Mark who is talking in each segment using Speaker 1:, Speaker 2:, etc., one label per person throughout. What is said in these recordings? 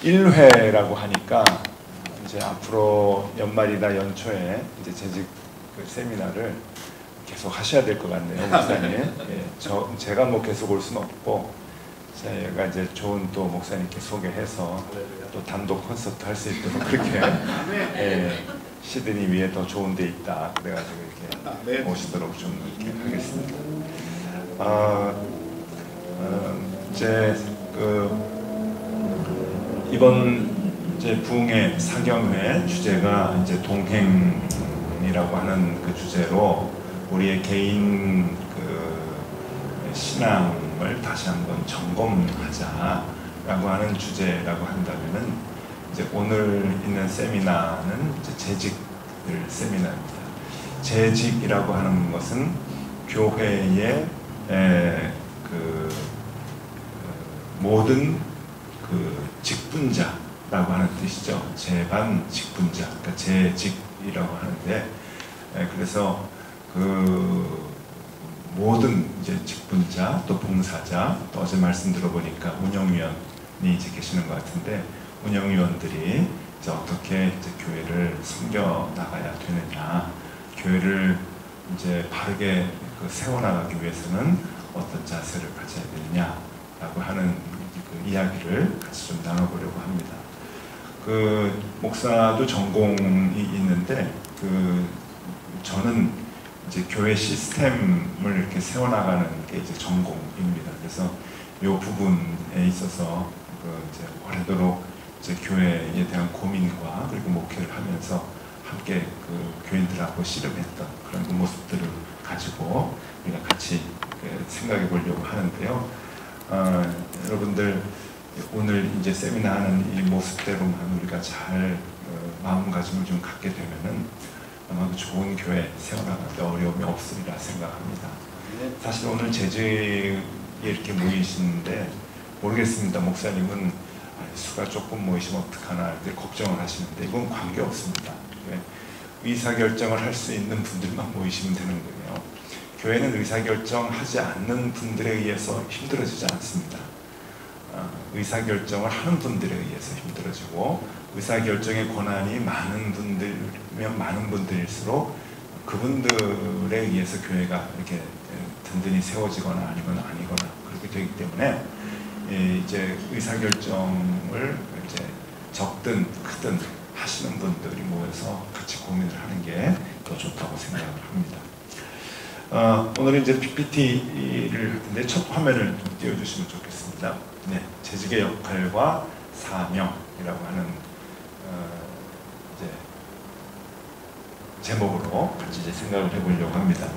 Speaker 1: 1회라고 하니까 이제 앞으로 연말이나 연초에 이제 재직 그 세미나를 계속 하셔야 될 것 같네요, 목사님. 예, 제가 뭐 계속 올 수는 없고 제가 이제 좋은 또 목사님께 소개해서 또 단독 콘서트 할 수 있도록 그렇게 시드니 위에 더 좋은 데 있다 그래가지고 이렇게 오시도록 좀 이렇게 하겠습니다. 이제 이번 이제 부흥회 사경회 주제가 이제 동행이라고 하는 그 주제로 우리의 개인 그 신앙을 다시 한번 점검하자라고 하는 주제라고 한다면은 이제 오늘 있는 세미나는 이제 재직을 세미나입니다. 재직이라고 하는 것은 교회의 모든 그 직분자라고 하는 뜻이죠. 재반 직분자, 그러니까 재직이라고 하는데, 그래서 그 모든 이제 직분자, 또 봉사자, 또 어제 말씀 들어보니까 운영위원이 이제 계시는 것 같은데, 운영위원들이 이제 어떻게 이제 교회를 섬겨 나가야 되느냐, 교회를 이제 바르게 그 세워나가기 위해서는 어떤 자세를 가져야 되느냐라고 하는 그 이야기를 같이 좀 나눠보려고 합니다. 그 목사도 전공이 있는데 저는 이제 교회 시스템을 이렇게 세워나가는 게 이제 전공입니다. 그래서 이 부분에 있어서 이제 오래도록 이제 교회에 대한 고민과 그리고 목회를 하면서 함께 그 교인들하고 씨름했던 그런 그 모습들을 가지고 우리가 같이 생각해 보려고 하는데요. 여러분들 오늘 이제 세미나 하는 이 모습대로만 우리가 잘 마음가짐을 좀 갖게 되면은 아마 그 좋은 교회 세워나가는데 어려움이 없으리라 생각합니다. 사실 오늘 재직에 이렇게 모이시는데 모르겠습니다. 목사님은 수가 조금 모이시면 어떡하나 이렇게 걱정을 하시는데 이건 관계없습니다. 의사결정을 할 수 있는 분들만 모이시면 되는 거예요. 교회는 의사결정하지 않는 분들에 의해서 힘들어지지 않습니다. 의사결정을 하는 분들에 의해서 힘들어지고 의사결정의 권한이 많은 분들이면 많은 분들일수록 그분들에 의해서 교회가 이렇게 든든히 세워지거나 아니거나 그렇게 되기 때문에 이제 의사결정을 이제 적든 크든 하시는 분들이 모여서 같이 고민을 하는 게 더 좋다고 생각을 합니다. 오늘은 이제 PPT를 할 텐데 첫 화면을 좀 띄워주시면 좋겠습니다. 네, 재직의 역할과 사명이라고 하는 이제 제목으로 같이 이제 생각을 해보려고 합니다.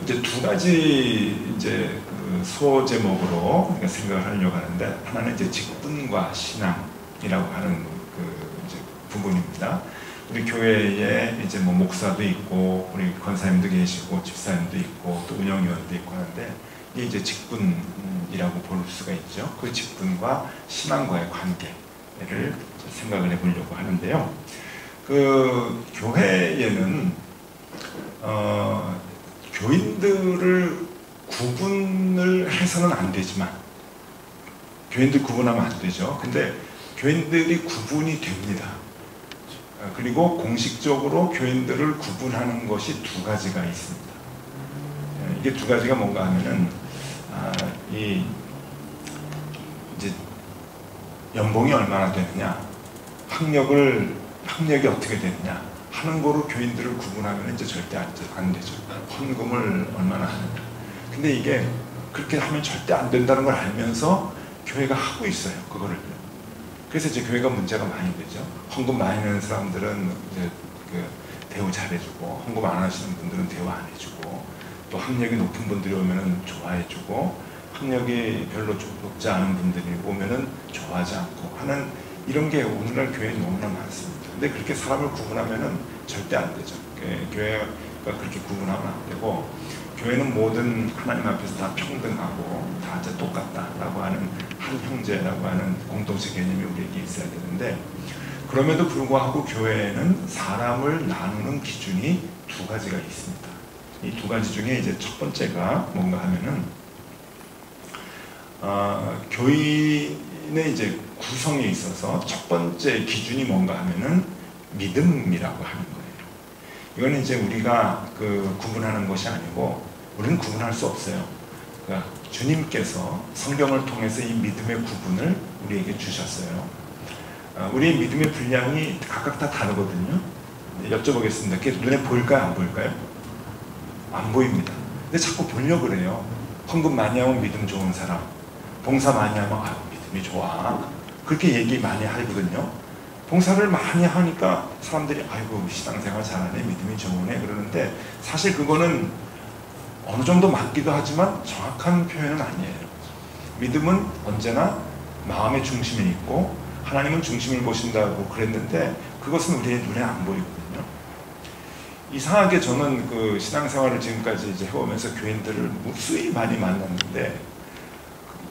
Speaker 1: 이제 두 가지 이제 소제목으로 우리가 생각을 하려고 하는데 하나는 이제 직분과 신앙이라고 하는 이제 부분입니다. 우리 교회에 이제 뭐 목사도 있고 우리 권사님도 계시고 집사님도 있고 또 운영위원도 있고 하는데 이게 이제 직분이라고 볼 수가 있죠. 그 직분과 신앙과의 관계를 생각을 해보려고 하는데요. 교회에는 교인들을 구분을 해서는 안 되지만 교인들 구분하면 안 되죠. 근데 교인들이 구분이 됩니다. 그리고 공식적으로 교인들을 구분하는 것이 두 가지가 있습니다. 이게 두 가지가 뭔가 하면은 이제 연봉이 얼마나 되느냐, 학력이 어떻게 되느냐 하는 거로 교인들을 구분하면 이제 절대 안 되죠. 헌금을 얼마나 하느냐. 근데 이게 그렇게 하면 절대 안 된다는 걸 알면서 교회가 하고 있어요. 그거를. 그래서 이제 교회가 문제가 많이 되죠. 헌금 많이 내는 사람들은 이제 대우 잘해주고 헌금 안 하시는 분들은 대우 안 해주고 또 학력이 높은 분들이 오면은 좋아해주고 학력이 별로 높지 않은 분들이 오면은 좋아하지 않고 하는 이런 게 오늘날 교회에 너무나 많습니다. 근데 그렇게 사람을 구분하면은 절대 안 되죠. 교회가 그렇게 구분하면 안 되고 교회는 모든 하나님 앞에서 다 평등하고 다 이제 똑같다라고 하는 한 형제라고 하는 공동체 개념이 우리에게 있어야 되는데 그럼에도 불구하고 교회에는 사람을 나누는 기준이 두 가지가 있습니다. 이 두 가지 중에 이제 첫 번째가 뭔가 하면은 교인의 이제 구성에 있어서 첫 번째 기준이 뭔가 하면은 믿음이라고 하는 거예요. 이거는 이제 우리가 구분하는 것이 아니고 우리는 구분할 수 없어요. 그러니까 주님께서 성경을 통해서 이 믿음의 구분을 우리에게 주셨어요. 우리의 믿음의 분량이 각각 다 다르거든요. 여쭤보겠습니다. 그게 눈에 보일까요? 안 보일까요? 안 보입니다. 근데 자꾸 보려고 그래요. 헌금 많이 하면 믿음 좋은 사람, 봉사 많이 하면 믿음이 좋아. 그렇게 얘기 많이 하거든요. 봉사를 많이 하니까 사람들이 아이고 신앙생활 잘하네, 믿음이 좋으네 그러는데 사실 그거는 어느 정도 맞기도 하지만 정확한 표현은 아니에요. 믿음은 언제나 마음의 중심에 있고 하나님은 중심을 보신다고 그랬는데 그것은 우리의 눈에 안 보이거든요. 이상하게 저는 신앙생활을 지금까지 이제 해오면서 교인들을 무수히 많이 만났는데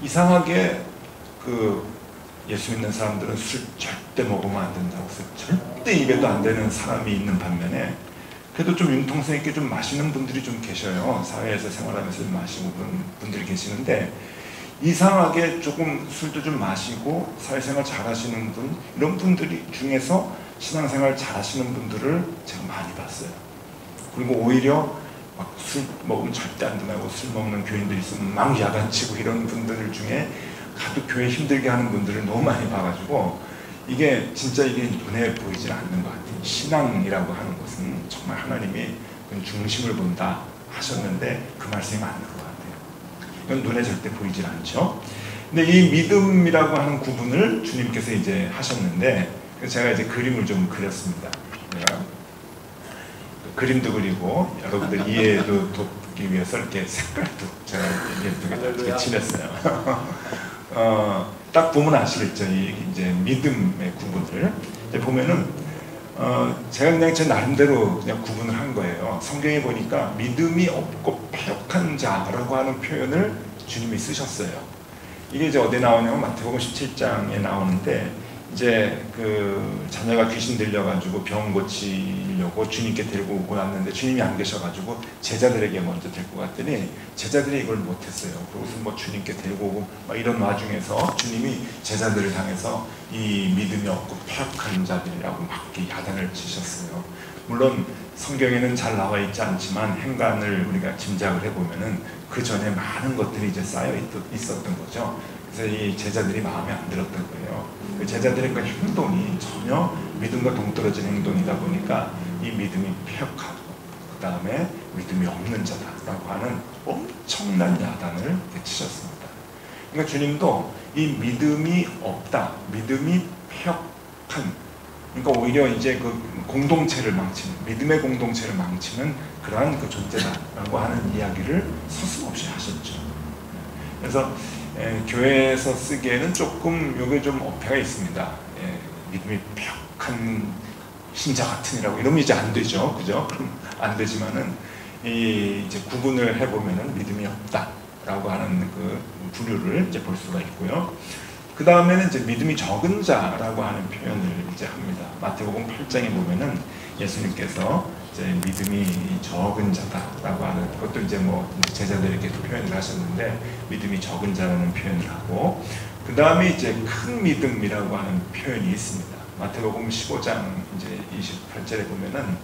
Speaker 1: 이상하게 예수 믿는 사람들은 술 절대 먹으면 안 된다고 해서 절대 입에도 안 되는 사람이 있는 반면에 그래도 좀 융통성 있게 좀 마시는 분들이 좀 계셔요. 사회에서 생활하면서 좀 마시고 그런 분들이 계시는데 이상하게 조금 술도 좀 마시고 사회생활 잘하시는 분 이런 분들이 중에서 신앙생활 잘하시는 분들을 제가 많이 봤어요. 그리고 오히려 막 술 먹으면 절대 안 된다고 술 먹는 교인들이 있으면 막 야단치고 이런 분들 중에 가도 교회 힘들게 하는 분들을 너무 많이 봐가지고 이게 진짜 이게 눈에 보이질 않는 것 같아요. 신앙이라고 하는 것은 정말 하나님이 중심을 본다 하셨는데 그 말씀이 맞는 것 같아요. 이건 눈에 절대 보이질 않죠. 근데 이 믿음이라고 하는 구분을 주님께서 이제 하셨는데 제가 이제 그림을 좀 그렸습니다. 그림도 그리고 여러분들 이해도 돕기 위해서 이렇게 색깔도 제가 예쁘게 칠했어요. 딱 보면 아시겠죠? 이제 믿음의 구분을 이제 보면은 제가 그냥 제 나름대로 그냥 구분을 한 거예요. 성경에 보니까 믿음이 없고 패역한 자라고 하는 표현을 주님이 쓰셨어요. 이게 이제 어디에 나오냐면 마태복음 17장에 나오는데 이제 자녀가 귀신 들려가지고 병 고치려고 주님께 데리고 오고 왔는데 주님이 안 계셔가지고 제자들에게 먼저 데리고 갔더니 제자들이 이걸 못했어요. 그것은 뭐 주님께 데리고 오고 막 이런 와중에서 주님이 제자들을 향해서 이 믿음이 없고 패역한 자들이라고 막 야단을 치셨어요. 물론 성경에는 잘 나와 있지 않지만 행간을 우리가 짐작을 해보면은 그 전에 많은 것들이 이제 쌓여 있었던 거죠. 그래서 이 제자들이 마음에 안 들었던 거예요. 그 제자들의 그 행동이 전혀 믿음과 동떨어진 행동이다 보니까 이 믿음이 패역하고 그 다음에 믿음이 없는 자다라고 하는 엄청난 야단을 치셨습니다. 그러니까 주님도 이 믿음이 없다, 믿음이 패역한, 그러니까 오히려 이제 공동체를 망치는, 믿음의 공동체를 망치는 그러한 존재다라고 하는 이야기를 서슴없이 하셨죠. 그래서 교회에서 쓰기에는 조금 요게 좀 어폐가 있습니다. 믿음이 벽한 신자 같으니라고 이러면 이제 안 되죠. 그죠? 그럼 안 되지만은 이제 구분을 해보면은 믿음이 없다라고 하는 분류를 이제 볼 수가 있고요. 그 다음에는 이제 믿음이 적은 자라고 하는 표현을 이제 합니다. 마태복음 8장에 보면은 예수님께서 이제 믿음이 적은 자다라고 하는 것도 이제 제자들에게도 표현을 하셨는데 믿음이 적은 자라는 표현을 하고 그 다음에 이제 큰 믿음이라고 하는 표현이 있습니다. 마태복음 15장 이제 28절에 보면은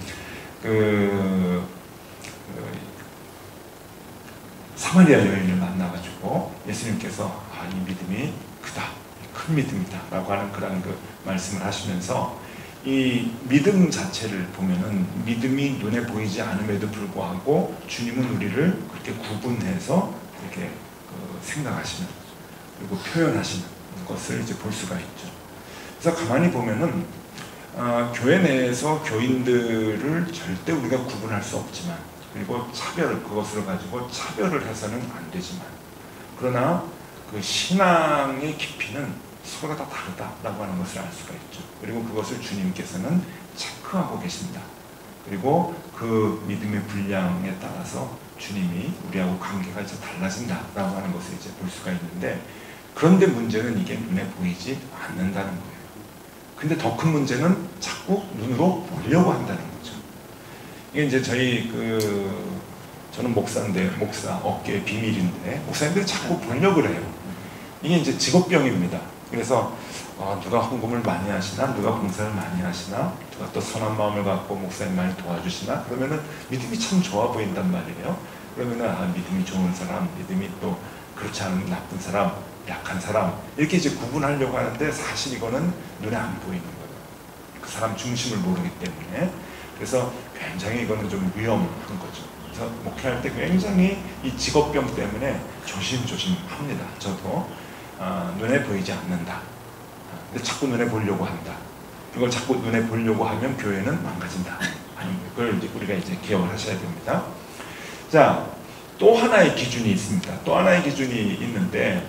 Speaker 1: 사마리아 여인을 만나가지고 예수님께서 이 믿음이 크다, 큰 믿음이다라고 하는 그런 말씀을 하시면서 이 믿음 자체를 보면은 믿음이 눈에 보이지 않음에도 불구하고 주님은 우리를 그렇게 구분해서 이렇게 생각하시는 그리고 표현하시는 것을 이제 볼 수가 있죠. 그래서 가만히 보면은 교회 내에서 교인들을 절대 우리가 구분할 수 없지만 그리고 그것을 가지고 차별을 해서는 안 되지만 그러나 신앙의 깊이는 서로가 다 다르다라고 하는 것을 알 수가 있죠. 그리고 그것을 주님께서는 체크하고 계신다. 그리고 그 믿음의 분량에 따라서 주님이 우리하고 관계가 이제 달라진다라고 하는 것을 이제 볼 수가 있는데 그런데 문제는 이게 눈에 보이지 않는다는 거예요. 근데 더 큰 문제는 자꾸 눈으로 보려고 한다는 거죠. 이게 이제 저는 목사인데 목사 어깨의 비밀인데 목사님들이 자꾸 보려고 그래요. 이게 이제 직업병입니다. 그래서 누가 헌금을 많이 하시나, 누가 봉사를 많이 하시나, 누가 또 선한 마음을 갖고 목사님 많이 도와주시나, 그러면은 믿음이 참 좋아 보인단 말이에요. 그러면은 믿음이 좋은 사람, 믿음이 또 그렇지 않은 나쁜 사람, 약한 사람, 이렇게 이제 구분하려고 하는데 사실 이거는 눈에 안 보이는 거예요. 그 사람 중심을 모르기 때문에. 그래서 굉장히 이거는 좀 위험한 거죠. 그래서 목회할 때 굉장히 이 직업병 때문에 조심조심합니다. 저도 눈에 보이지 않는다. 근데 자꾸 눈에 보려고 한다. 이걸 자꾸 눈에 보려고 하면 교회는 망가진다. 아니, 그걸 이제 우리가 이제 기억을 하셔야 됩니다. 자, 또 하나의 기준이 있습니다. 또 하나의 기준이 있는데,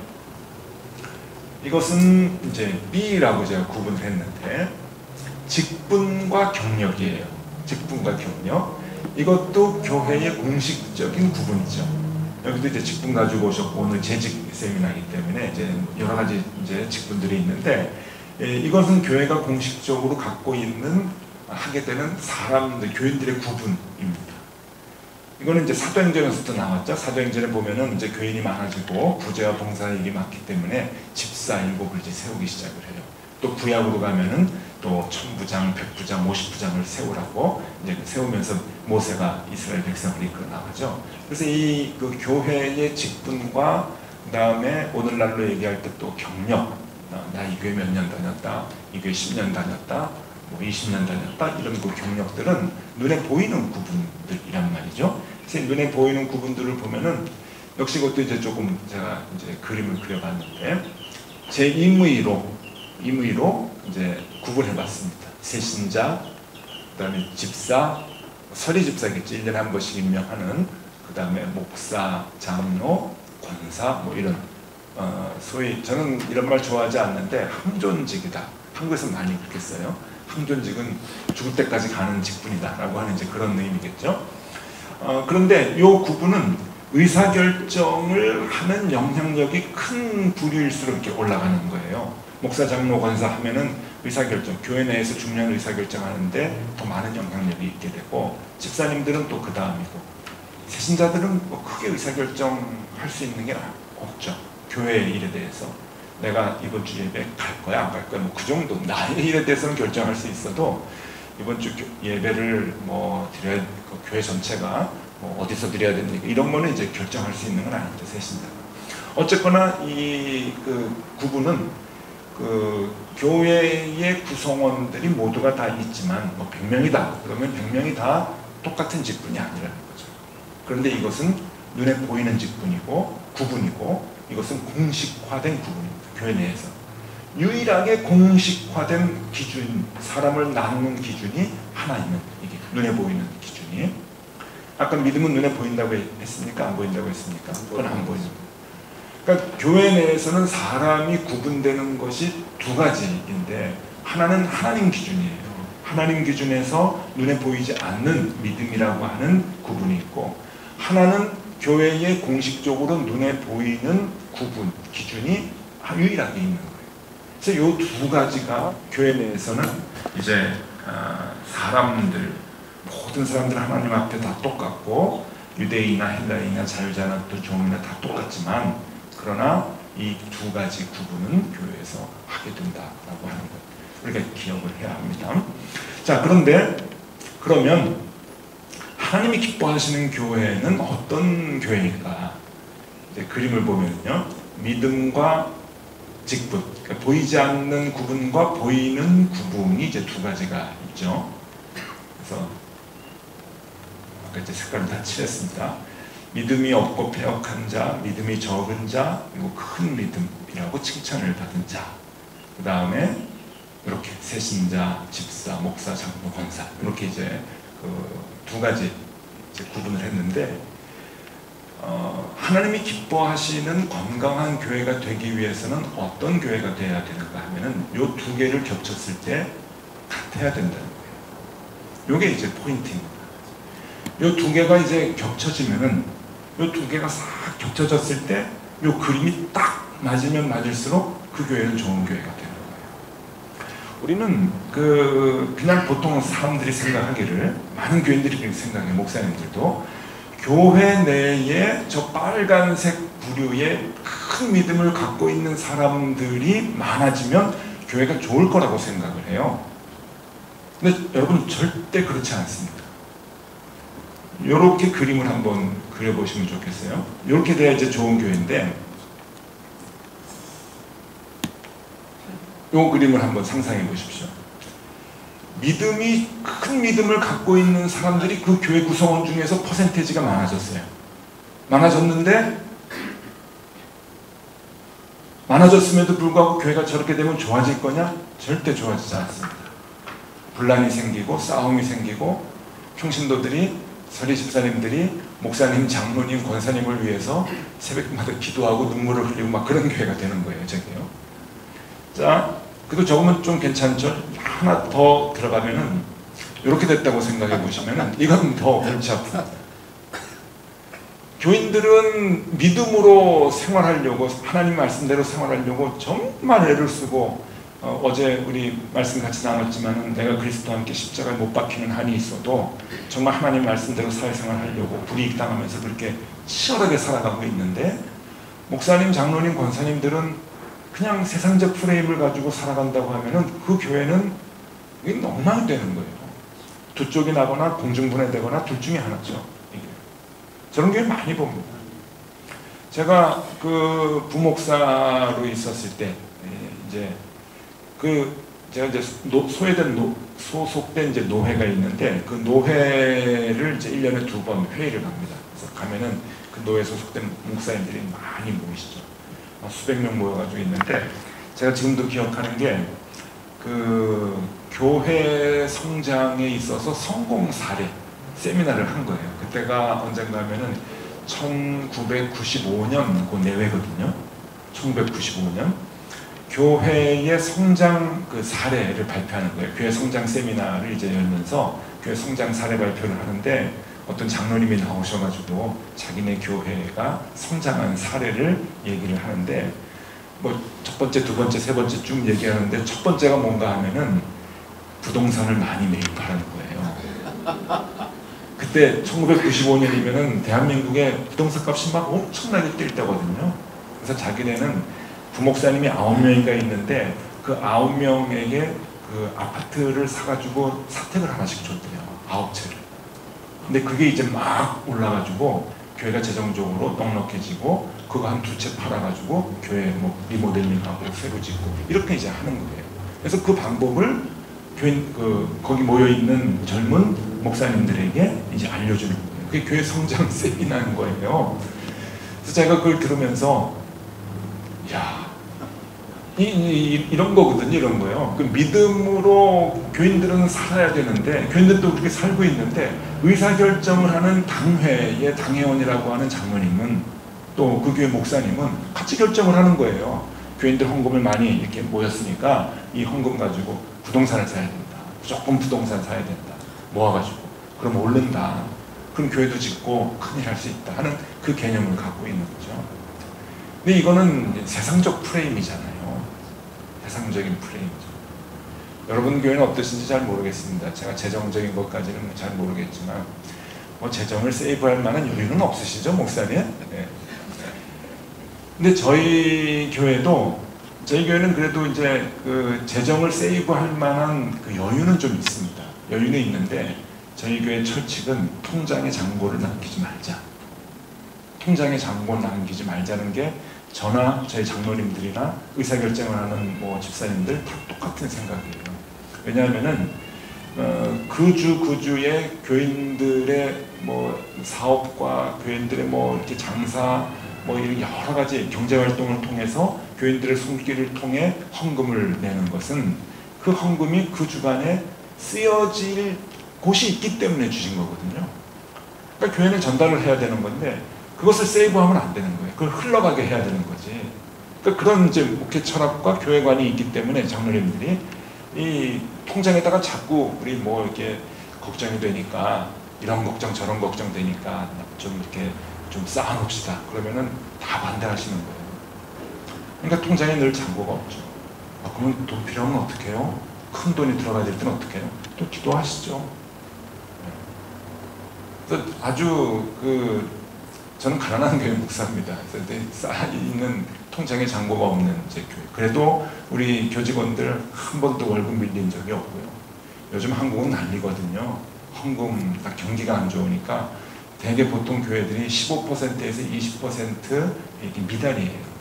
Speaker 1: 이것은 이제 B라고 제가 구분을 했는데, 직분과 경력이에요. 직분과 경력. 이것도 교회의 공식적인 구분이죠. 여기도 이제 직분 가지고 오셨고, 오늘 재직 세미나이기 때문에 이제 여러 가지 이제 직분들이 있는데, 이것은 교회가 공식적으로 갖고 있는, 하게 되는 사람들, 교인들의 구분입니다. 이거는 이제 사도행전에서도 나왔죠. 사도행전에 보면은 이제 교인이 많아지고 부제와 봉사 일이 많기 때문에 집사 7을 이제 세우기 시작을 해요. 또 구약으로 가면은 또 1000부장, 100부장, 50부장을 세우라고 이제 세우면서 모세가 이스라엘 백성을 이끌어 나가죠. 그래서 이 그 교회의 직분과 그다음에 오늘날로 얘기할 때 또 경력, 나 이 교회 몇 년 다녔다, 이 교회 10년 다녔다, 뭐 20년 다녔다, 이런 그 경력들은 눈에 보이는 구분들이란 말이죠. 그래서 눈에 보이는 구분들을 보면은 역시 그것도 이제 조금 제가 이제 그림을 그려봤는데 제 임의로 이제 구분해봤습니다. 세신자, 그다음에 집사, 서리 집사겠지, 1년에 한 번씩 임명하는, 그다음에 목사, 장로, 권사, 뭐 이런 소위 저는 이런 말 좋아하지 않는데 항존직이다. 한국에서 많이 그렇게 써요. 항존직은 죽을 때까지 가는 직분이다 라고 하는 이제 그런 의미겠죠. 그런데 이 구분은 의사결정을 하는 영향력이 큰 부류일수록 이렇게 올라가는 거예요. 목사, 장로, 권사 하면은 의사결정, 교회 내에서 중요한 의사결정하는데 더 많은 영향력이 있게 되고, 집사님들은 또 그 다음이고, 세신자들은 뭐 크게 의사결정할 수 있는 게 없죠. 교회의 일에 대해서 내가 이번 주 예배 갈 거야 안 갈 거야 뭐 그 정도, 나의 일에 대해서는 결정할 수 있어도 이번 주 예배를 뭐 드려야, 그 교회 전체가 뭐 어디서 드려야 됩니까, 이런 거는 이제 결정할 수 있는 건 아니죠, 세신자가. 어쨌거나 이 그 구분은 그 교회의 구성원들이 모두가 다 있지만 뭐 100명이다 그러면 100명이 다 똑같은 직분이 아니라는 거죠. 그런데 이것은 눈에 보이는 직분이고 구분이고, 이것은 공식화된 구분입니다. 교회 내에서 유일하게 공식화된 기준, 사람을 나누는 기준이 하나 있는, 이게 눈에 보이는 기준이. 아까 믿음은 눈에 보인다고 했습니까? 안 보인다고 했습니까? 그건 안 보입니다. 그러니까 교회 내에서는 사람이 구분되는 것이 두 가지인데, 하나는 하나님 기준이에요. 하나님 기준에서 눈에 보이지 않는 믿음이라고 하는 구분이 있고, 하나는 교회에 공식적으로 눈에 보이는 구분, 기준이 유일하게 있는 거예요. 그래서 이 두 가지가 교회 내에서는 이제 사람들, 모든 사람들 하나님 앞에 다 똑같고, 유대인이나 헬라인이나 자유자나 또 종이나 다 똑같지만, 그러나 이 두 가지 구분은 교회에서 하게 된다라고 하는 것, 우리가 기억을 해야 합니다. 자, 그러면 하나님이 기뻐하시는 교회는 어떤 교회일까? 이제 그림을 보면요, 믿음과 직분, 그러니까 보이지 않는 구분과 보이는 구분이 이제 두 가지가 있죠. 그래서 아까 이제 색깔을 다 칠했습니다. 믿음이 없고 패역한 자, 믿음이 적은 자, 그리고 큰 믿음이라고 칭찬을 받은 자. 그 다음에 이렇게 세신자, 집사, 목사, 장로, 권사, 이렇게 이제 그 두 가지 이제 구분을 했는데, 하나님이 기뻐하시는 건강한 교회가 되기 위해서는 어떤 교회가 돼야 되는가 하면은 요 두 개를 겹쳤을 때 같아야 된다는 거예요. 요게 이제 포인트입니다. 요 두 개가 이제 겹쳐지면은, 요 두 개가 싹 겹쳐졌을 때 요 그림이 딱 맞으면 맞을수록 그 교회는 좋은 교회가 되는 거예요. 우리는 그냥 보통 사람들이 생각하기를, 많은 교인들이 그렇게 생각해요. 목사님들도 교회 내에 저 빨간색 부류의 큰 믿음을 갖고 있는 사람들이 많아지면 교회가 좋을 거라고 생각을 해요. 근데 여러분 절대 그렇지 않습니다. 이렇게 그림을 한번 그려보시면 좋겠어요. 이렇게 돼야 이제 좋은 교회인데, 이 그림을 한번 상상해 보십시오. 큰 믿음을 갖고 있는 사람들이 그 교회 구성원 중에서 퍼센테이지가 많아졌어요. 많아졌음에도 불구하고 교회가 저렇게 되면 좋아질 거냐? 절대 좋아지지 않습니다. 분란이 생기고 싸움이 생기고, 평신도들이, 서리 집사님들이 목사님, 장로님, 권사님을 위해서 새벽마다 기도하고 눈물을 흘리고 막 그런 교회가 되는 거예요, 저게요. 자, 그래도 조금은 좀 괜찮죠? 하나 더 들어가면은 이렇게 됐다고 생각해 보시면은 이건 더 골치 아픕니다. 교인들은 믿음으로 생활하려고, 하나님 말씀대로 생활하려고 정말 애를 쓰고, 어제 우리 말씀 같이 나눴지만은 내가 그리스도와 함께 십자가에 못 박히는 한이 있어도 정말 하나님 말씀대로 사회생활 하려고 불이익 당하면서 그렇게 치열하게 살아가고 있는데, 목사님, 장로님, 권사님들은 그냥 세상적 프레임을 가지고 살아간다고 하면은 그 교회는 이게 엉망이 되는 거예요. 두 쪽이 나거나 공중분해되거나 둘 중에 하나죠. 이게. 저런 교회 많이 봅니다. 제가 그 부목사로 있었을 때, 제가 이제 소속된 이제 노회가 있는데, 그 노회를 이제 1년에 2번 회의를 갑니다. 그래서 가면은 그 노회 소속된 목사님들이 많이 모이시죠. 수백 명 모여가지고 있는데, 제가 지금도 기억하는 게, 그 교회 성장에 있어서 성공 사례 세미나를 한 거예요. 그때가 언젠가 하면은 1995년 그 내외거든요. 1995년 교회의 성장 그 사례를 발표하는 거예요. 교회 성장 세미나를 이제 열면서 교회 성장 사례 발표를 하는데, 어떤 장로님이 나오셔가지고 자기네 교회가 성장한 사례를 얘기를 하는데, 뭐 첫 번째, 두 번째, 세 번째 쭉 얘기하는데, 첫 번째가 뭔가 하면은 부동산을 많이 매입하라는 거예요. 그때 1995년이면은 대한민국의 부동산 값이 막 엄청나게 뛸 때거든요. 그래서 자기네는 부목사님이 9명인가 있는데 그 9명에게 그 아파트를 사가지고 사택을 하나씩 줬대요. 9채를. 근데 그게 이제 막 올라가지고 교회가 재정적으로 넉넉해지고, 그거 한 2채 팔아가지고 교회 뭐 리모델링하고 새로 짓고 이렇게 이제 하는 거예요. 그래서 그 방법을 거기 모여있는 젊은 목사님들에게 이제 알려주는 거예요. 그게 교회 성장 세미나인 거예요. 그래서 제가 그걸 들으면서, 야, 이런 거거든요. 이런 거요. 그 믿음으로 교인들은 살아야 되는데, 교인들도 그렇게 살고 있는데, 의사결정을 하는 당회의 당회원이라고 하는 장로님은, 또 그 교회 목사님은 같이 결정을 하는 거예요. 교인들 헌금을 많이 이렇게 모였으니까 이 헌금 가지고 부동산을 사야 된다. 무조건 부동산 사야 된다. 모아가지고. 그럼 오른다. 그럼 교회도 짓고 큰일 할 수 있다 하는 그 개념을 갖고 있는 거죠. 근데 이거는 세상적 프레임이잖아요. 세상적인 프레임이죠. 여러분 교회는 어떠신지 잘 모르겠습니다. 제가 재정적인 것까지는 잘 모르겠지만, 뭐 재정을 세이브할 만한 여유는 없으시죠, 목사님? 네. 근데 저희 교회는 그래도 이제 그 재정을 세이브할 만한 그 여유는 좀 있습니다. 여유는 있는데, 저희 교회 철칙은 통장에 잔고를 남기지 말자. 통장에 잔고 남기지 말자는 게 저나 저희 장로님들이나 의사결정을 하는 뭐 집사님들 다 똑같은 생각이에요. 왜냐하면은 그 주의 교인들의 뭐 사업과 교인들의 뭐 이렇게 장사 뭐 이런 여러 가지 경제 활동을 통해서 교인들의 손길을 통해 헌금을 내는 것은, 그 헌금이 그 주간에 쓰여질 곳이 있기 때문에 주신 거거든요. 그러니까 교회는 전달을 해야 되는 건데, 그것을 세이브하면 안 되는 거예요. 그걸 흘러가게 해야 되는 거지. 그러니까 그런 이제 목회 철학과 교회관이 있기 때문에 장로님들이 이 통장에다가 자꾸 우리 뭐 이렇게 걱정이 되니까, 이런 걱정 저런 걱정 되니까 좀 이렇게 좀 쌓아놓읍시다. 그러면은 다 반대하시는 거예요. 그러니까 통장에 늘 잔고가 없죠. 그러면 돈 필요하면 어떻게 해요? 큰 돈이 들어가야 될 때는 어떻게 해요? 또 기도하시죠. 그래서 아주 저는 가난한 교회 목사입니다. 그래서 쌓여있는 통장에 잔고가 없는 이제 교회. 그래도 우리 교직원들 한 번도 월급 밀린 적이 없고요. 요즘 한국은 난리거든요. 헌금 딱 경기가 안 좋으니까 대개 보통 교회들이 15%에서 20% 이렇게 미달이에요.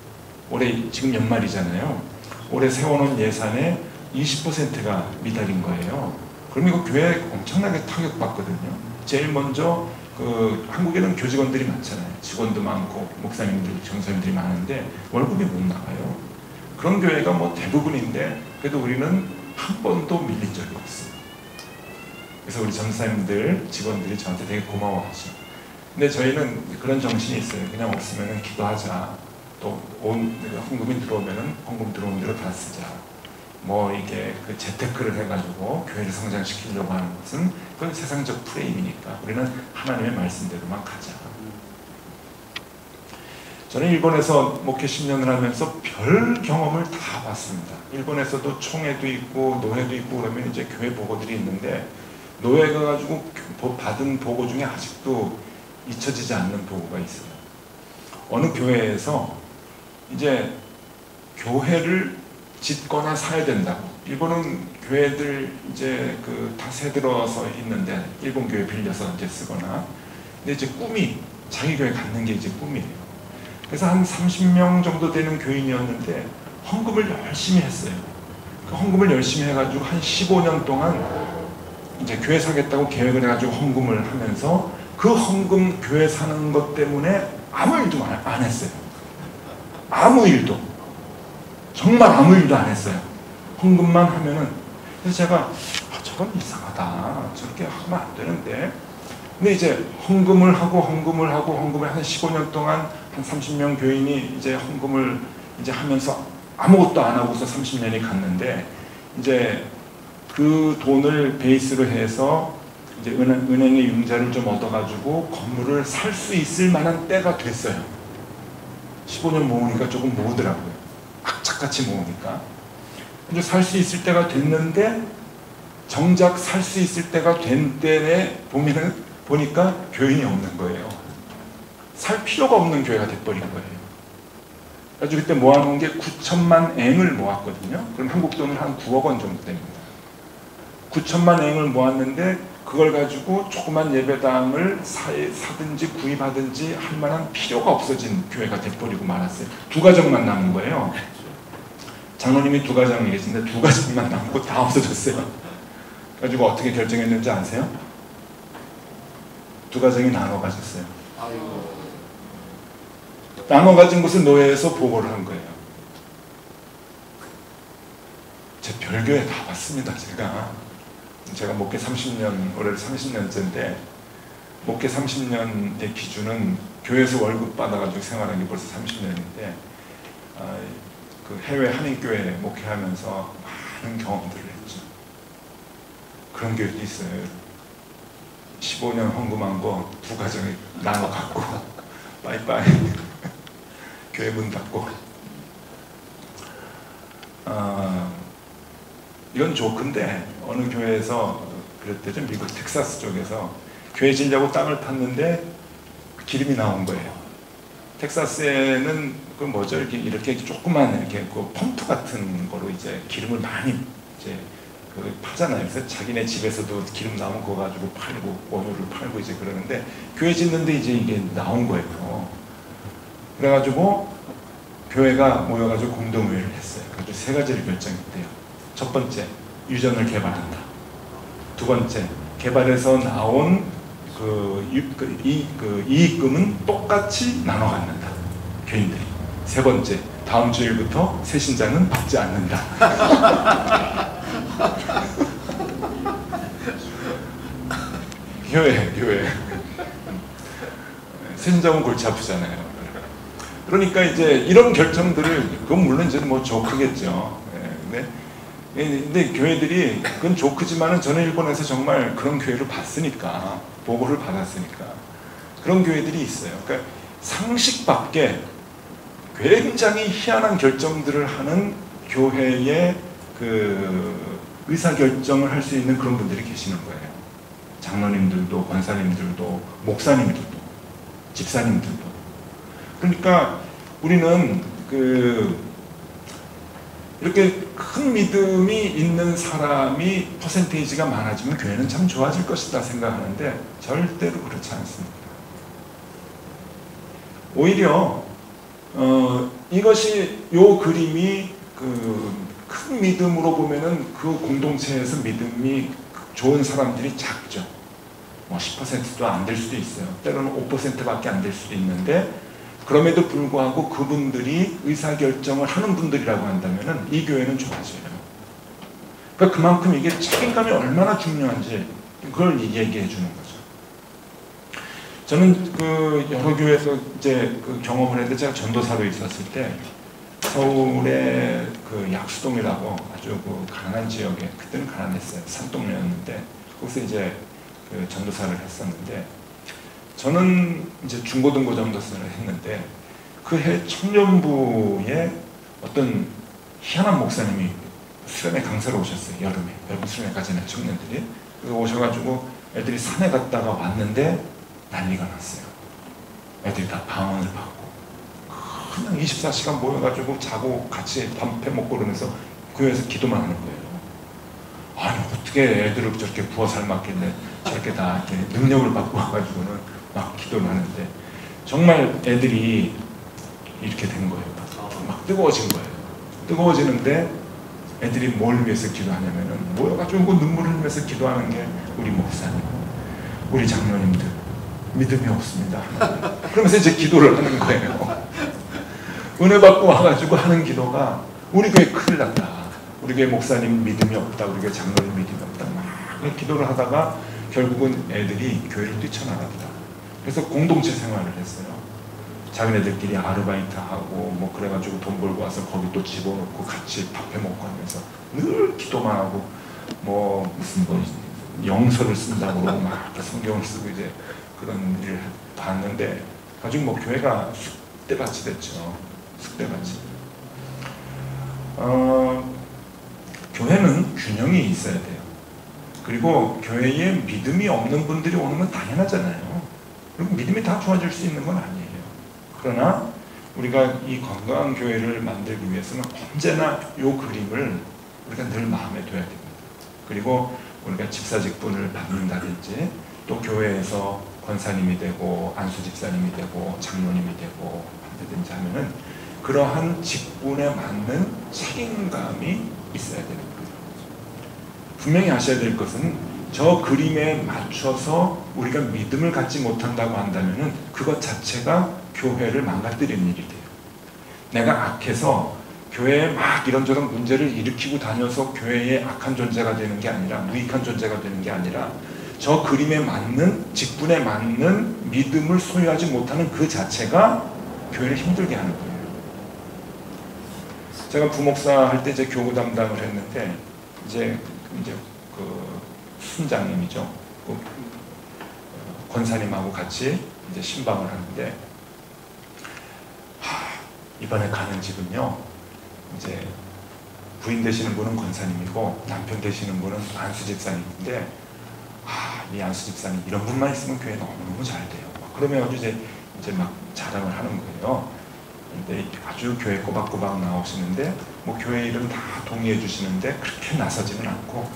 Speaker 1: 올해 지금 연말이잖아요. 올해 세워놓은 예산의 20%가 미달인 거예요. 그럼 이거 교회 엄청나게 타격받거든요. 제일 먼저 한국에는 교직원들이 많잖아요. 직원도 많고 목사님들, 전사님들이 많은데 월급이 못 나가요. 그런 교회가 뭐 대부분인데 그래도 우리는 한 번도 밀린 적이 없어요. 그래서 우리 전사님들, 직원들이 저한테 되게 고마워하죠. 근데 저희는 그런 정신이 있어요. 그냥 없으면 기도하자. 또 헌금이 들어오면 헌금 들어온 대로 다 쓰자. 뭐 이게 그 재테크를 해가지고 교회를 성장시키려고 하는 것은 그건 세상적 프레임이니까 우리는 하나님의 말씀대로만 가자. 저는 일본에서 목회 10년을 하면서 별 경험을 다 봤습니다. 일본에서도 총회도 있고 노회도 있고 그러면 이제 교회 보고들이 있는데 노회 가가지고 받은 보고 중에 아직도 잊혀지지 않는 보고가 있어요. 어느 교회에서 이제 교회를 짓거나 사야 된다고. 일본은 교회들 이제 다 새들어서 있는데 일본 교회 빌려서 이제 쓰거나. 근데 이제 꿈이 자기 교회 갖는 게 이제 꿈이에요. 그래서 한 30명 정도 되는 교인이었는데 헌금을 열심히 했어요. 그 헌금을 열심히 해가지고 한 15년 동안 이제 교회 사겠다고 계획을 해가지고 헌금을 하면서 그 헌금 교회 사는 것 때문에 아무 일도 안 했어요. 아무 일도. 정말 아무 일도 안 했어요. 헌금만 하면은. 그래서 제가 저건 이상하다. 저렇게 하면 안 되는데. 근데 이제 헌금을 하고 한 15년 동안 한 30명 교인이 이제 헌금을 이제 하면서 아무것도 안 하고서 30년이 갔는데 이제 그 돈을 베이스로 해서 이제 은행의 융자를 좀 얻어가지고 건물을 살 수 있을 만한 때가 됐어요. 15년 모으니까 조금 모으더라고요. 악착같이 모으니까. 이제 살 수 있을 때가 됐는데 정작 살 수 있을 때가 된 때에 보니까 교인이 없는 거예요. 살 필요가 없는 교회가 돼버린 거예요. 그래서 그때 모아놓은 게 9천만 앵을 모았거든요. 그럼 한국 돈으로 한 9억 원 정도 됩니다. 9천만 앵을 모았는데 그걸 가지고 조그만 예배당을 사든지 구입하든지 할 만한 필요가 없어진 교회가 돼버리고 말았어요. 두 가정만 남은 거예요. 장로님이 두 가정이 계신데 두 가정만 남고 다 없어졌어요. 그래가지고 어떻게 결정했는지 아세요? 두 가정이 나눠 가졌어요. 나눠 가진 것을 노예에서 보고를 한 거예요. 제 별교회 다 봤습니다. 제가 목회 30년, 올해 30년째인데 목회 30년의 기준은 교회에서 월급 받아가지고 생활한 게 벌써 30년인데 그 해외 한인교회 목회하면서 많은 경험들을 했죠. 그런 교회도 있어요. 15년 헌금한 거 두 가정에 나눠 갖고 빠이빠이 교회 문 닫고. 이건 조크인데 어느 교회에서 그랬대죠. 미국 텍사스 쪽에서 교회 지려고 땅을 팠는데 기름이 나온 거예요. 텍사스에는 그 뭐죠? 이렇게 조그만 이렇게 그 펌프 같은 거로 이제 기름을 많이 이제 파잖아요. 그래서 자기네 집에서도 기름 나온 거 가지고 팔고 원유를 팔고 이제 그러는데 교회 짓는데 이제 이게 나온 거예요. 그래가지고 교회가 모여가지고 공동회의를 했어요. 그래서 세 가지를 결정했대요. 첫 번째, 유전을 개발한다. 두 번째, 개발해서 나온 이익금은 똑같이 나눠 갖는다. 교인들이. 세 번째, 다음 주일부터 새신자는 받지 않는다. 교회. 새신자는 골치 아프잖아요. 그러니까 이제 이런 결정들을, 그건 물론 이제 뭐 조크겠죠. 근데 교회들이, 그건 조크지만은 저는 일본에서 정말 그런 교회를 봤으니까, 보고를 받았으니까. 그런 교회들이 있어요. 그러니까 상식 밖에 굉장히 희한한 결정들을 하는 교회의 그 의사결정을 할 수 있는 그런 분들이 계시는 거예요. 장로님들도, 권사님들도, 목사님들도, 집사님들도. 그러니까 우리는 이렇게 큰 믿음이 있는 사람이 퍼센테이지가 많아지면 교회는 참 좋아질 것이다 생각하는데 절대로 그렇지 않습니다. 오히려 이것이 요 그림이 큰 믿음으로 보면은 그 공동체에서 믿음이 좋은 사람들이 작죠. 뭐 10%도 안 될 수도 있어요. 때로는 5%밖에 안 될 수도 있는데 그럼에도 불구하고 그분들이 의사결정을 하는 분들이라고 한다면은 이 교회는 좋아져요. 그러니까 그만큼 이게 책임감이 얼마나 중요한지 그걸 얘기해 주는 거죠. 저는 여러 교회에서 이제 경험을 했는데 제가 전도사로 있었을 때 서울의 약수동이라고 아주 가난한 지역에 그때는 가난했어요. 산동네였는데 거기서 이제 전도사를 했었는데 저는 이제 중고등부 전도사를 했는데 그 해 청년부에 어떤 희한한 목사님이 수련회 강사로 오셨어요. 여름 수련회 가지는 청년들이. 그래서 오셔가지고 애들이 산에 갔다가 왔는데 난리가 났어요. 애들이 다 방언을 받고 그냥 24시간 모여가지고 자고 같이 밤새 먹고 그러면서 교회에서 기도만 하는 거예요. 아니 어떻게 애들을 저렇게 부어 삶았길래 저렇게 다 이렇게 능력을 받고 와가지고는 막 기도를 하는데 정말 애들이 이렇게 된 거예요. 막 뜨거워진 거예요. 뜨거워지는데 애들이 뭘 위해서 기도하냐면은 모여가지고 눈물을 흘리면서 기도하는 게 우리 목사님, 우리 장로님들 믿음이 없습니다. 그러면서 이제 기도를 하는 거예요. 은혜 받고 와가지고 하는 기도가 우리 교회 큰일 났다. 우리 교회 목사님 믿음이 없다. 우리 교회 장로님 믿음이 없다. 막 기도를 하다가 결국은 애들이 교회를 뛰쳐나갔다. 그래서 공동체 생활을 했어요. 자기네들끼리 아르바이트하고 뭐 그래가지고 돈 벌고 와서 거기 또 집어넣고 같이 밥해 먹고 하면서 늘 기도만 하고 뭐 무슨 영서를 쓴다고 그러고 막 성경을 쓰고 이제 그런 일을 봤는데 나중에 뭐 교회가 쑥대밭이 됐죠. 쑥대밭이. 교회는 균형이 있어야 돼요. 그리고 교회에 믿음이 없는 분들이 오는 건 당연하잖아요. 그리고 믿음이 다 좋아질 수 있는 건 아니에요. 그러나 우리가 이 건강한 교회를 만들기 위해서는 언제나 이 그림을 우리가 늘 마음에 둬야 됩니다. 그리고 우리가 집사직분을 받는다든지 또 교회에서 권사님이 되고 안수집사님이 되고 장로님이 되고 하든지 하면은 그러한 직분에 맞는 책임감이 있어야 되는 거예요. 분명히 아셔야 될 것은 저 그림에 맞춰서 우리가 믿음을 갖지 못한다고 한다면은 그것 자체가 교회를 망가뜨리는 일이 돼요. 내가 악해서 교회에 막 이런저런 문제를 일으키고 다녀서 교회의 악한 존재가 되는 게 아니라 무익한 존재가 되는 게 아니라 저 그림에 맞는 직분에 맞는 믿음을 소유하지 못하는 그 자체가 교회를 힘들게 하는 거예요. 제가 부목사 할 때 이제 교구 담당을 했는데 이제 그 순장님이죠. 그 권사님하고 같이 이제 신방을 하는데 이번에 가는 집은요. 이제 부인 되시는 분은 권사님이고 남편 되시는 분은 안수집사님인데 이 안수집사님 이런 분만 있으면 교회 너무너무 잘 돼요. 그러면 이제 막 자랑을 하는 거예요. 근데 아주 교회 꼬박꼬박 나오시는데 뭐 교회 이름 다 동의해 주시는데 그렇게 나서지는 않고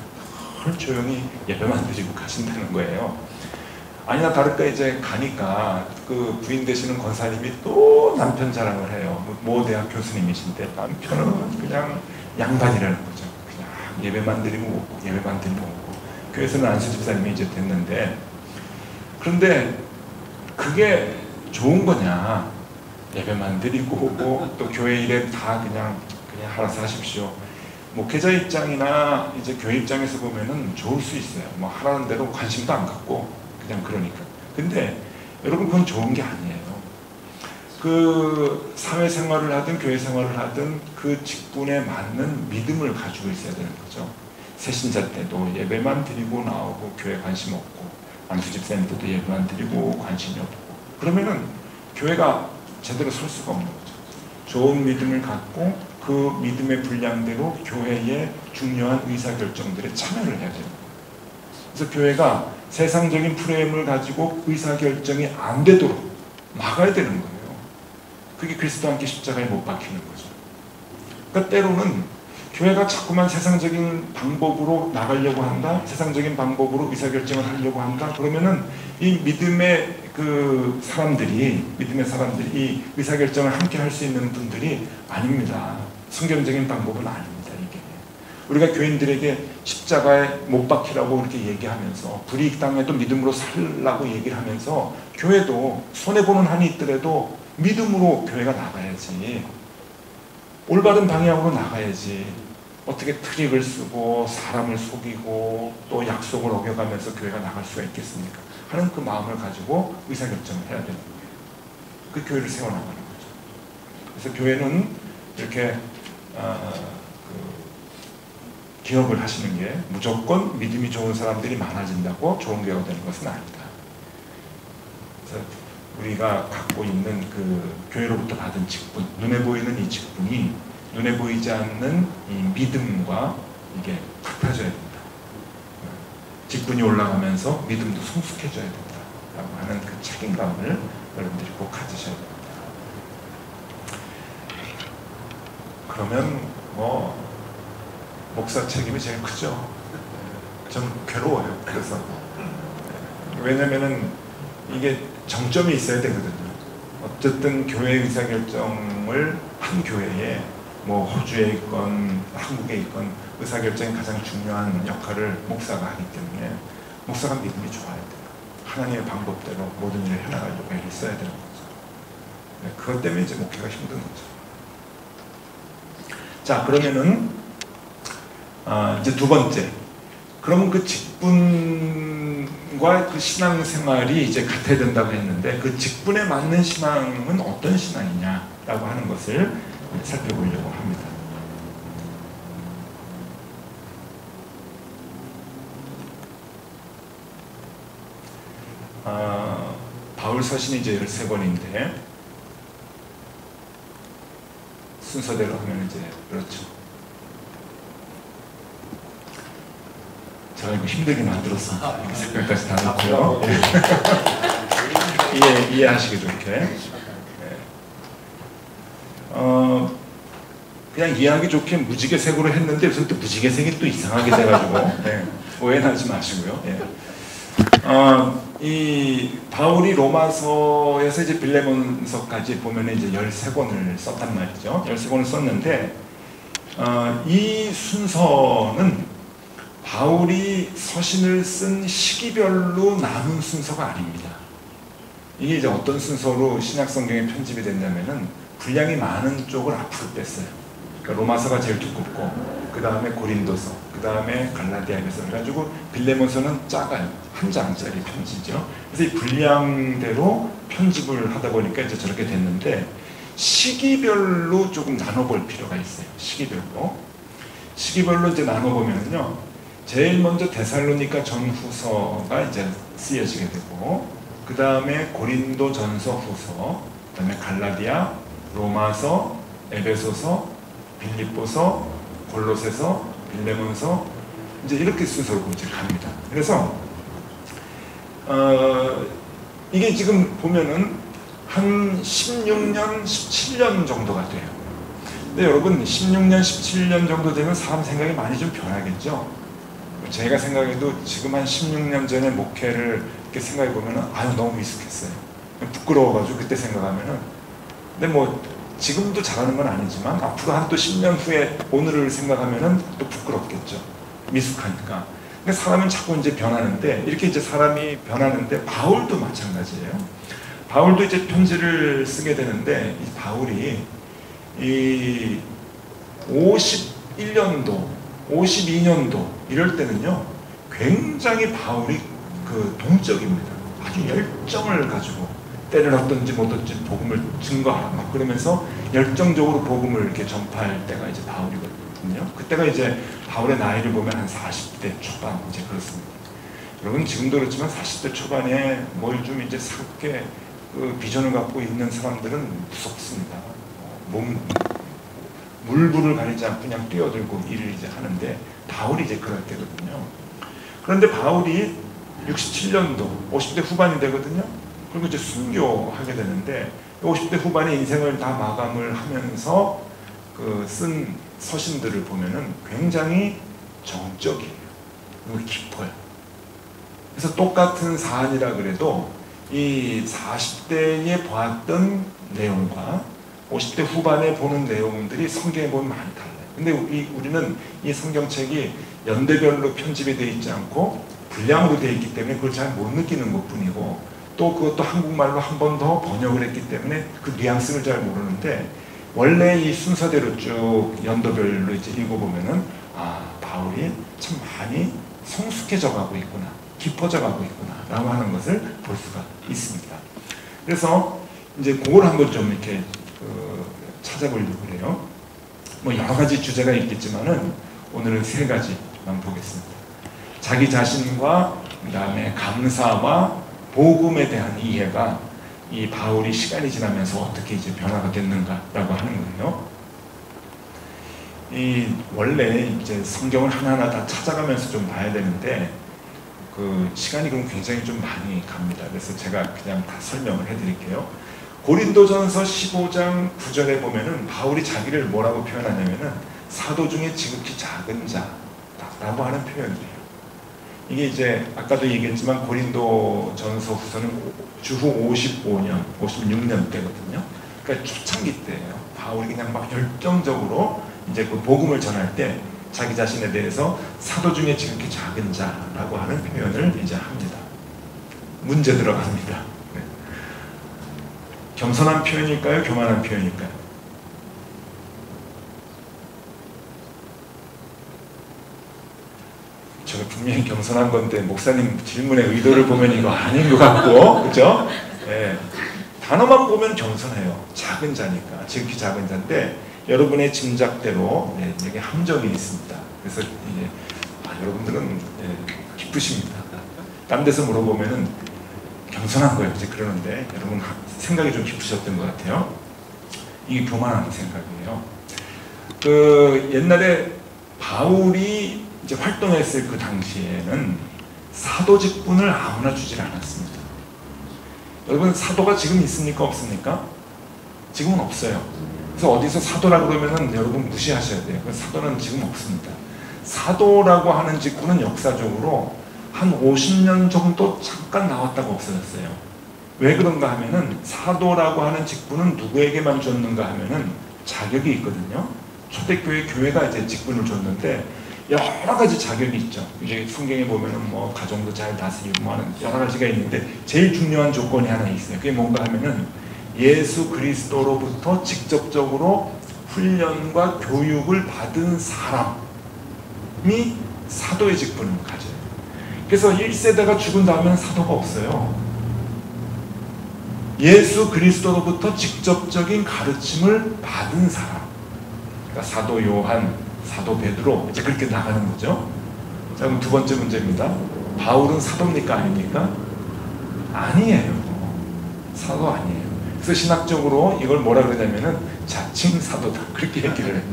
Speaker 1: 늘 조용히 예배만 드리고 가신다는 거예요. 아니나 다를까 이제 가니까 그 부인 되시는 권사님이 또 남편 자랑을 해요. 모 대학 교수님이신데 남편은 그냥 양반이라는 거죠. 그냥 예배만 드리고 오고 예배만 드리고 오고. 교회에서는 안수집사님이 이제 됐는데 그런데 그게 좋은 거냐? 예배만 드리고 오고 또 교회 일에 다 그냥 알아서 하십시오. 목회자 입장이나 이제 교회 입장에서 보면은 좋을 수 있어요. 뭐 하라는 대로 관심도 안 갖고 그냥 그러니까. 근데 여러분 그건 좋은 게 아니에요. 그 사회생활을 하든 교회 생활을 하든 그 직분에 맞는 믿음을 가지고 있어야 되는 거죠. 새신자 때도 예배만 드리고 나오고 교회 관심 없고 안수집사님 때도 예배만 드리고 관심이 없고 그러면은 교회가 제대로 설 수가 없는 거죠. 좋은 믿음을 갖고 그 믿음의 분량대로 교회의 중요한 의사결정들에 참여를 해야 돼요. 그래서 교회가 세상적인 프레임을 가지고 의사결정이 안 되도록 막아야 되는 거예요. 그게 그리스도와 함께 십자가에 못 박히는 거죠. 그러니까 때로는 교회가 자꾸만 세상적인 방법으로 나가려고 한다, 세상적인 방법으로 의사결정을 하려고 한다, 그러면은 이 믿음의 사람들이 이 의사결정을 함께 할 수 있는 분들이 아닙니다. 성경적인 방법은 아닙니다. 이게 우리가 교인들에게 십자가에 못 박히라고 이렇게 얘기하면서 불이익 당해도 믿음으로 살라고 얘기를 하면서 교회도 손해보는 한이 있더라도 믿음으로 교회가 나가야지, 올바른 방향으로 나가야지, 어떻게 트릭을 쓰고 사람을 속이고 또 약속을 어겨가면서 교회가 나갈 수가 있겠습니까? 하는 그 마음을 가지고 의사결정을 해야 되는 거예요. 그 교회를 세워나가는 거죠. 그래서 교회는 이렇게 기업을 하시는 게 무조건 믿음이 좋은 사람들이 많아진다고 좋은 교회가 되는 것은 아니다. 그래서 우리가 갖고 있는 그 교회로부터 받은 직분, 눈에 보이는 이 직분이 눈에 보이지 않는 이 믿음과 이게 같아져야 된다. 직분이 올라가면서 믿음도 성숙해져야 된다라고 하는 그 책임감을 여러분들이 꼭 가지셔야 됩니다. 그러면 목사 책임이 제일 크죠. 좀 괴로워요. 그래서 왜냐면은 이게 정점이 있어야 되거든요. 어쨌든 교회 의사결정을 한 교회에 호주에 있건 한국에 있건 의사결정이 가장 중요한 역할을 목사가 하기 때문에 목사가 믿음이 좋아야 돼요. 하나님의 방법대로 모든 일을 해나가려고 애를 써야 되는 거죠. 그것 때문에 이제 목회가 힘든 거죠. 자, 그러면은 이제 두 번째, 그러면 그 직분과 그 신앙생활이 이제 같아야 된다고 했는데 그 직분에 맞는 신앙은 어떤 신앙이냐라고 하는 것을 살펴보려고 합니다. 바울 서신이 이제 13권인데 순서대로 하면 이제 그렇죠. 제가 이거 힘들게 만들었습니다. 이렇게 색깔까지 다 넣고요. 이해하시기 좋게. 그냥 이해하기 좋게 무지개색으로 했는데 요새 또 무지개색이 또 이상하게 돼가지고 오해는 하지 마시고요. 이 바울이 로마서에서 이제 빌레몬서까지 보면 이제 13권을 썼단 말이죠. 13권을 썼는데 이 순서는 바울이 서신을 쓴 시기별로 나눈 순서가 아닙니다. 이게 이제 어떤 순서로 신약성경에 편집이 됐냐면은 분량이 많은 쪽을 앞으로 뺐어요. 그러니까 로마서가 제일 두껍고 그 다음에 고린도서, 그 다음에 갈라디아에서 해가지고 빌레몬서는 작아요. 한 장짜리 편지죠. 그래서 이 분량대로 편집을 하다 보니까 이제 저렇게 됐는데 시기별로 조금 나눠볼 필요가 있어요. 시기별로 이제 나눠보면요, 제일 먼저 데살로니가 전후서가 이제 쓰여지게 되고 그 다음에 고린도 전서 후서, 그 다음에 갈라디아, 로마서, 에베소서, 빌립보서, 골로새서, 빌레몬서, 이제 이렇게 순서로 이제 갑니다. 그래서 이게 지금 보면은 한 16년, 17년 정도가 돼요. 근데 여러분 16년, 17년 정도 되면 사람 생각이 많이 좀 변하겠죠. 제가 생각해도 지금 한 16년 전에 목회를 이렇게 생각해 보면은 너무 미숙했어요. 부끄러워가지고 그때 생각하면은. 근데 지금도 잘하는 건 아니지만 앞으로 한 또 10년 후에 오늘을 생각하면은 또 부끄럽겠죠. 미숙하니까. 근데 사람은 자꾸 이제 변하는데 이렇게 이제 사람이 변하는데 바울도 마찬가지예요. 바울도 이제 편지를 쓰게 되는데 이 바울이 이 51년도, 52년도 이럴 때는요 굉장히 바울이 동적입니다. 아주 열정을 가지고 때를 얻든지 못 얻든지 복음을 증거하라 막 그러면서 열정적으로 복음을 이렇게 전파할 때가 이제 바울이거든요. 그때가 이제 바울의 나이를 보면 한 40대 초반 이제 그렇습니다. 여러분 지금도 그렇지만 40대 초반에 뭘 좀 이제 새롭게 비전을 갖고 있는 사람들은 무섭습니다. 물불을 가리지 않고 그냥 뛰어들고 일을 이제 하는데 바울이 이제 그럴 때거든요. 그런데 바울이 67년도 50대 후반이 되거든요. 그리고 이제 순교하게 되는데 50대 후반의 인생을 다 마감을 하면서 그 쓴 서신들을 보면은 굉장히 정적이에요. 그리고 깊어요. 그래서 똑같은 사안이라 그래도 이 40대에 보았던 내용과 50대 후반에 보는 내용들이 성경에 보면 많이 달라요. 근데 우리는 이 성경책이 연대별로 편집이 되어 있지 않고 분량으로 되어 있기 때문에 그걸 잘 못 느끼는 것 뿐이고, 또 그것도 한국말로 한 번 더 번역을 했기 때문에 그 뉘앙스를 잘 모르는데, 원래 이 순서대로 쭉 연도별로 이제 읽어보면은 바울이 참 많이 성숙해져 가고 있구나, 깊어져 가고 있구나 라고 하는 것을 볼 수가 있습니다. 그래서 이제 그걸 한번 좀 이렇게 찾아보려고 그래요. 뭐 여러 가지 주제가 있겠지만은 오늘은 세 가지만 보겠습니다. 자기 자신과 그 다음에 감사와 복음에 대한 이해가 이 바울이 시간이 지나면서 어떻게 이제 변화가 됐는가라고 하는 거예요. 이 원래 이제 성경을 하나하나 다 찾아가면서 좀 봐야 되는데 그 시간이 그럼 굉장히 좀 많이 갑니다. 그래서 제가 그냥 다 설명을 해드릴게요. 고린도전서 15장 9절에 보면은 바울이 자기를 뭐라고 표현하냐면은 사도 중에 지극히 작은 자라고 하는 표현이에요. 이게 이제 아까도 얘기했지만 고린도전서 후서는 주후 55년, 56년 때거든요. 그러니까 초창기 때예요. 바울이 그냥 막 열정적으로 이제 그 복음을 전할 때 자기 자신에 대해서 사도 중에 지극히 작은 자라고 하는 표현을 이제 합니다. 문제 들어갑니다. 네. 겸손한 표현일까요? 교만한 표현일까요? 제가 분명히 겸손한 건데 목사님 질문의 의도를 보면 이거 아닌 것 같고, 그죠? 네. 단어만 보면 겸손해요. 작은 자니까, 지극히 작은 자인데 여러분의 짐작대로 이게 함정이 있습니다. 그래서 이제 여러분들은 기쁘십니다. 딴 데서 물어보면은 겸손한 거예요, 이제 그러는데 여러분 생각이 좀 깊으셨던 것 같아요. 이게 교만한 생각이에요. 그 옛날에 바울이 이제 활동했을 그 당시에는 사도 직분을 아무나 주질 않았습니다. 여러분 사도가 지금 있습니까? 없습니까? 지금은 없어요. 그래서 어디서 사도라고 그러면은 여러분 무시하셔야 돼요. 사도는 지금 없습니다. 사도라고 하는 직분은 역사적으로 한 50년 정도 잠깐 나왔다가 없어졌어요. 왜 그런가 하면은 사도라고 하는 직분은 누구에게만 줬는가 하면은 자격이 있거든요. 초대교회 교회가 이제 직분을 줬는데 여러 가지 자격이 있죠. 이제 성경에 보면은 뭐 가정도 잘 다스리고 뭐 하는 여러 가지가 있는데 제일 중요한 조건이 하나 있어요. 그게 뭔가 하면은 예수 그리스도로부터 직접적으로 훈련과 교육을 받은 사람이 사도의 직분을 가져요. 그래서 1세대가 죽은 다음에는 사도가 없어요. 예수 그리스도로부터 직접적인 가르침을 받은 사람, 그러니까 사도 요한, 사도 베드로, 이제 그렇게 나가는 거죠. 자, 그럼 두 번째 문제입니다. 바울은 사도입니까? 아닙니까? 아니에요. 사도 아니에요. 그래서 신학적으로 이걸 뭐라 그러냐면은 자칭 사도다, 그렇게 얘기를 해요.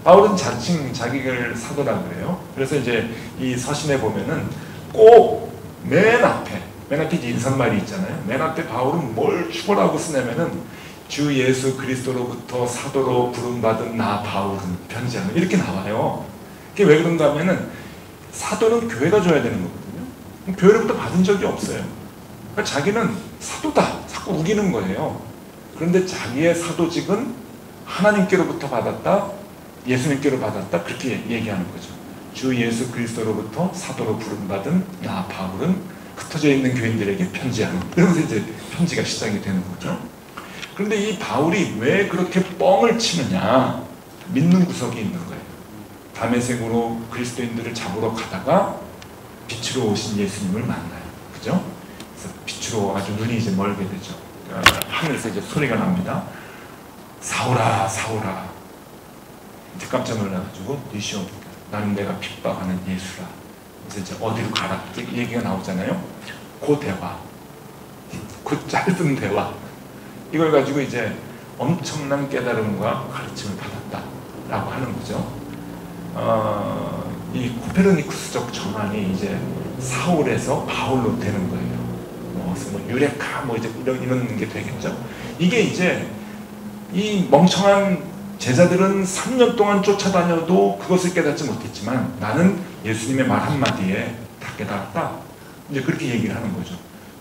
Speaker 1: 바울은 자칭 자기를 사도라 그래요. 그래서 이제 이 서신에 보면은 꼭 맨 앞에 이제 인사말이 있잖아요. 맨 앞에 바울은 뭘 축원하고 쓰냐면은 주 예수 그리스도로부터 사도로 부름받은 나 바울은 편지하는, 이렇게 나와요. 그게 왜 그런가 하면은 사도는 교회가 줘야 되는 거거든요. 교회로부터 받은 적이 없어요. 그러니까 자기는 사도다 자꾸 우기는 거예요. 그런데 자기의 사도직은 하나님께로부터 받았다, 예수님께로 받았다, 그렇게 얘기하는 거죠. 주 예수 그리스도로부터 사도로 부름받은 나 바울은 흩어져 있는 교인들에게 편지하는, 그러면서 이제 편지가 시작이 되는 거죠. 그런데 이 바울이 왜 그렇게 뻥을 치느냐, 믿는 구석이 있는 거예요. 다메섹으로 그리스도인들을 잡으러 가다가 빛으로 오신 예수님을 만나요. 그죠? 그래서 빛으로 아주 눈이 이제 멀게 되죠. 하늘에서 이제 소리가 납니다. 사울아 사울아. 이제 깜짝 놀라가지고 니시오, 나는 내가 핍박하는 예수라. 그래서 이제 어디로 가라 얘기가 나오잖아요. 그 대화, 그 짧은 대화, 이걸 가지고 이제 엄청난 깨달음과 가르침을 받았다라고 하는 거죠. 이 코페르니쿠스적 전환이 이제 사울에서 바울로 되는 거예요. 넘어서 뭐 유레카 뭐 이제 이런 게 되겠죠. 이게 이제 이 멍청한 제자들은 3년 동안 쫓아다녀도 그것을 깨닫지 못했지만 나는 예수님의 말 한마디에 다 깨달았다. 이제 그렇게 얘기를 하는 거죠.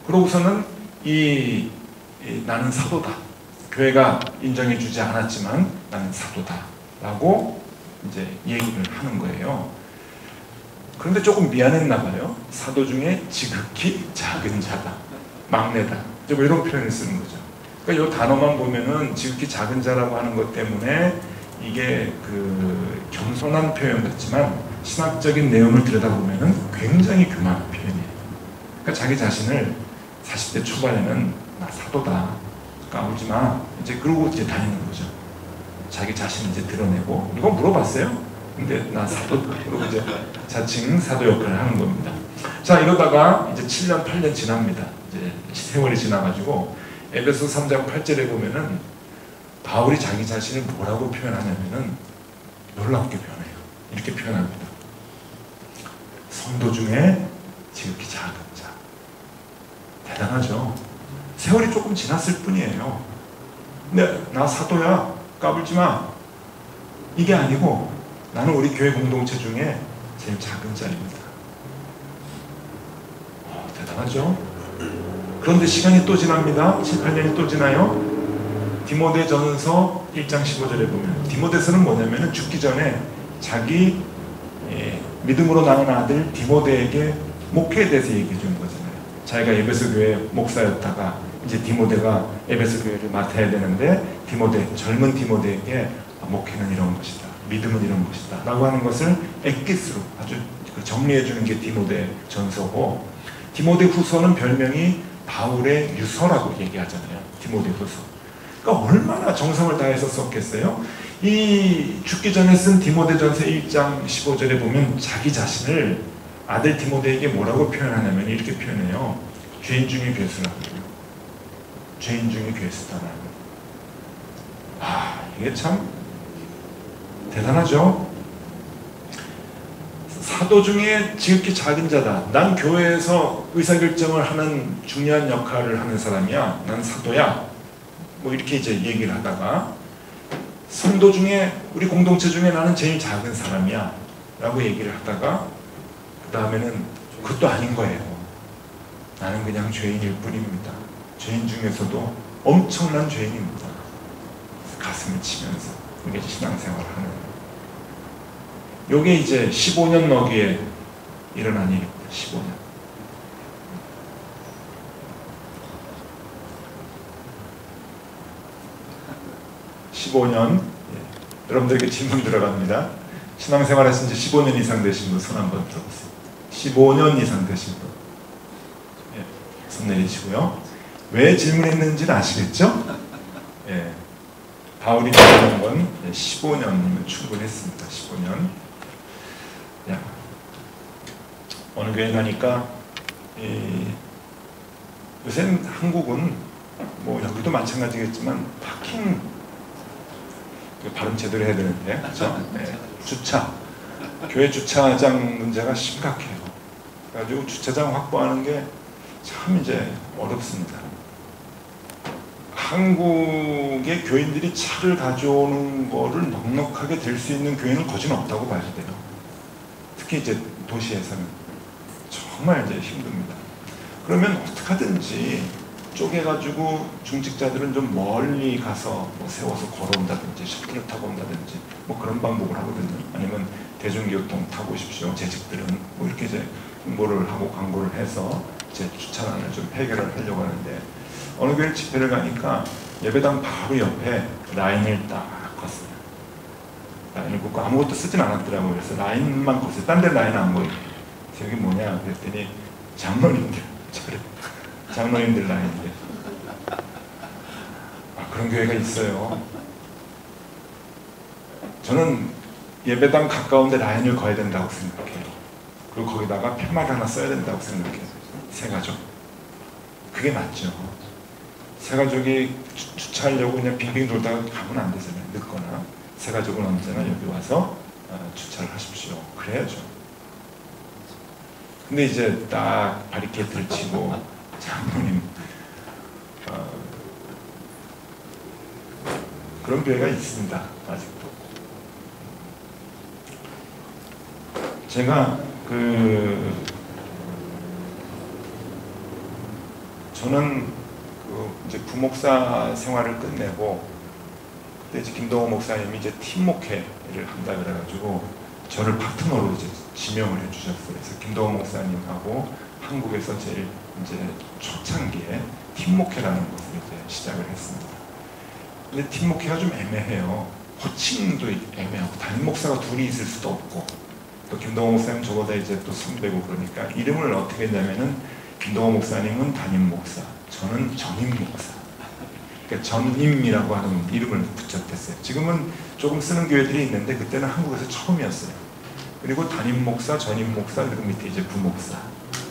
Speaker 1: 그러고서는 나는 사도다. 교회가 인정해주지 않았지만 나는 사도다. 라고 이제 얘기를 하는 거예요. 그런데 조금 미안했나 봐요. 사도 중에 지극히 작은 자다. 막내다. 좀 이런 표현을 쓰는 거죠. 그러니까 이 단어만 보면은 지극히 작은 자라고 하는 것 때문에 이게 그 겸손한 표현 같지만 신학적인 내용을 들여다보면은 굉장히 교만한 표현이에요. 그러니까 자기 자신을 40대 초반에는 나 사도다. 까불지 마. 이제 그러고 이제 다니는 거죠. 자기 자신을 이제 드러내고 이거 물어봤어요. 근데 나 사도 그리고 이제 자칭 사도 역할을 하는 겁니다. 자 이러다가 이제 7년 8년 지납니다. 이제 세월이 지나가지고 에베소 3장 8절에 보면은 바울이 자기 자신을 뭐라고 표현하냐면은 놀랍게 표현해요. 이렇게 표현합니다. 성도 중에 지극히 작은 자. 대단하죠. 세월이 조금 지났을 뿐이에요. 근데 나 사도야 까불지 마. 이게 아니고 나는 우리 교회 공동체 중에 제일 작은 자입니다. 대단하죠? 그런데 시간이 또 지납니다. 7, 8년이 또 지나요. 디모데전서 1장 15절에 보면 디모데서는 뭐냐면 죽기 전에 자기 믿음으로 낳은 아들 디모데에게 목회에 대해서 얘기해 주는 거잖아요. 자기가 에베소 교회 목사였다가 이제 디모데가 에베소 교회를 맡아야 되는데 젊은 디모데에게 목회는 이런 것이다. 믿음은 이런 것이다. 라고 하는 것을 엑기스로 아주 정리해 주는 게 디모데 전서고 디모데 후서는 별명이 바울의 유서라고 얘기하잖아요. 디모데 후서. 그러니까 얼마나 정성을 다해서 썼겠어요? 이 죽기 전에 쓴 디모데전서 1장 15절에 보면 자기 자신을 아들 디모데에게 뭐라고 표현하냐면 이렇게 표현해요. 죄인 중에 괴수라고. 죄인 중에 괴수다라고. 이게 참 대단하죠? 사도 중에 지극히 작은 자다. 난 교회에서 의사결정을 하는 중요한 역할을 하는 사람이야. 난 사도야. 뭐 이렇게 이제 얘기를 하다가 성도 중에 우리 공동체 중에 나는 제일 작은 사람이야. 라고 얘기를 하다가 그 다음에는 그것도 아닌 거예요. 나는 그냥 죄인일 뿐입니다. 죄인 중에서도 엄청난 죄인입니다. 가슴을 치면서 이게 신앙생활을 하는 거예요. 요게 이제 15년 너기에 일어난 일입니다. 15년. 15년. 여러분들에게 질문 들어갑니다. 신앙생활 하신 지 15년 이상 되신 분 손 한번 들어보세요. 15년 이상 되신 분. 손 내리시고요. 왜 질문했는지는 아시겠죠? 바울이 말하는 건 15년이면 충분했습니다. 15년. 어느 교회 가니까 요새 한국은 뭐 여기도 마찬가지겠지만 파킹 발음 제대로 해야 되는데 그렇죠? 주차 교회 주차장 문제가 심각해요. 그래가지고 주차장 확보하는 게 참 이제 어렵습니다. 한국의 교인들이 차를 가져오는 거를 넉넉하게 될 수 있는 교회는 거진 없다고 봐야 돼요. 특히 이제 도시에서는 정말 이제 힘듭니다. 그러면 어떻게 하든지 쪼개가지고 중직자들은 좀 멀리 가서 뭐 세워서 걸어온다든지 셔틀을 타고 온다든지 뭐 그런 방법을 하거든요. 아니면 대중교통 타고 오십시오. 재직들은 뭐 이렇게 이제 홍보를 하고 광고를 해서 제 주차난을 좀 해결을 하려고 하는데 어느 교회 집회를 가니까 예배당 바로 옆에 라인을 딱 걷어요. 라인을 걷고 아무것도 쓰진 않았더라고요. 그래서 라인만 걷어요. 딴 데 라인 안 보이고. 저기 뭐냐 그랬더니 장로님들 장로님들 라인인데 그런 교회가 있어요. 저는 예배당 가까운데 라인을 거야 된다고 생각해요. 그리고 거기다가 편말 하나 써야 된다고 생각해요. 세 가족. 그게 맞죠. 세 가족이 주차하려고 그냥 빙빙 돌다가 가면 안 되잖아요. 늦거나. 세 가족은 언제나 여기 와서 주차를 하십시오. 그래야죠. 근데 이제 딱 바리케이트를 치고 장로님 그런 교회가 있습니다. 아직도. 제가 저는 이제 부목사 생활을 끝내고 그때 이제 김동호 목사님이 이제 팀 목회를 한다 그래가지고 저를 파트너로 이제 지명을 해주셨어요. 그래서 김동호 목사님하고 한국에서 제일 이제 초창기에 팀 목회라는 것을 이제 시작을 했습니다. 근데 팀 목회가 좀 애매해요. 호칭도 애매하고 담임 목사가 둘이 있을 수도 없고 또 김동호 목사님 저보다 이제 또 선배고 그러니까 이름을 어떻게 했냐면은 김동호 목사님은 담임 목사, 저는 전임 목사. 그러니까 전임이라고 하는 이름을 붙였댔어요. 지금은 조금 쓰는 교회들이 있는데 그때는 한국에서 처음이었어요. 그리고 담임 목사, 전임 목사, 그리고 밑에 이제 부목사,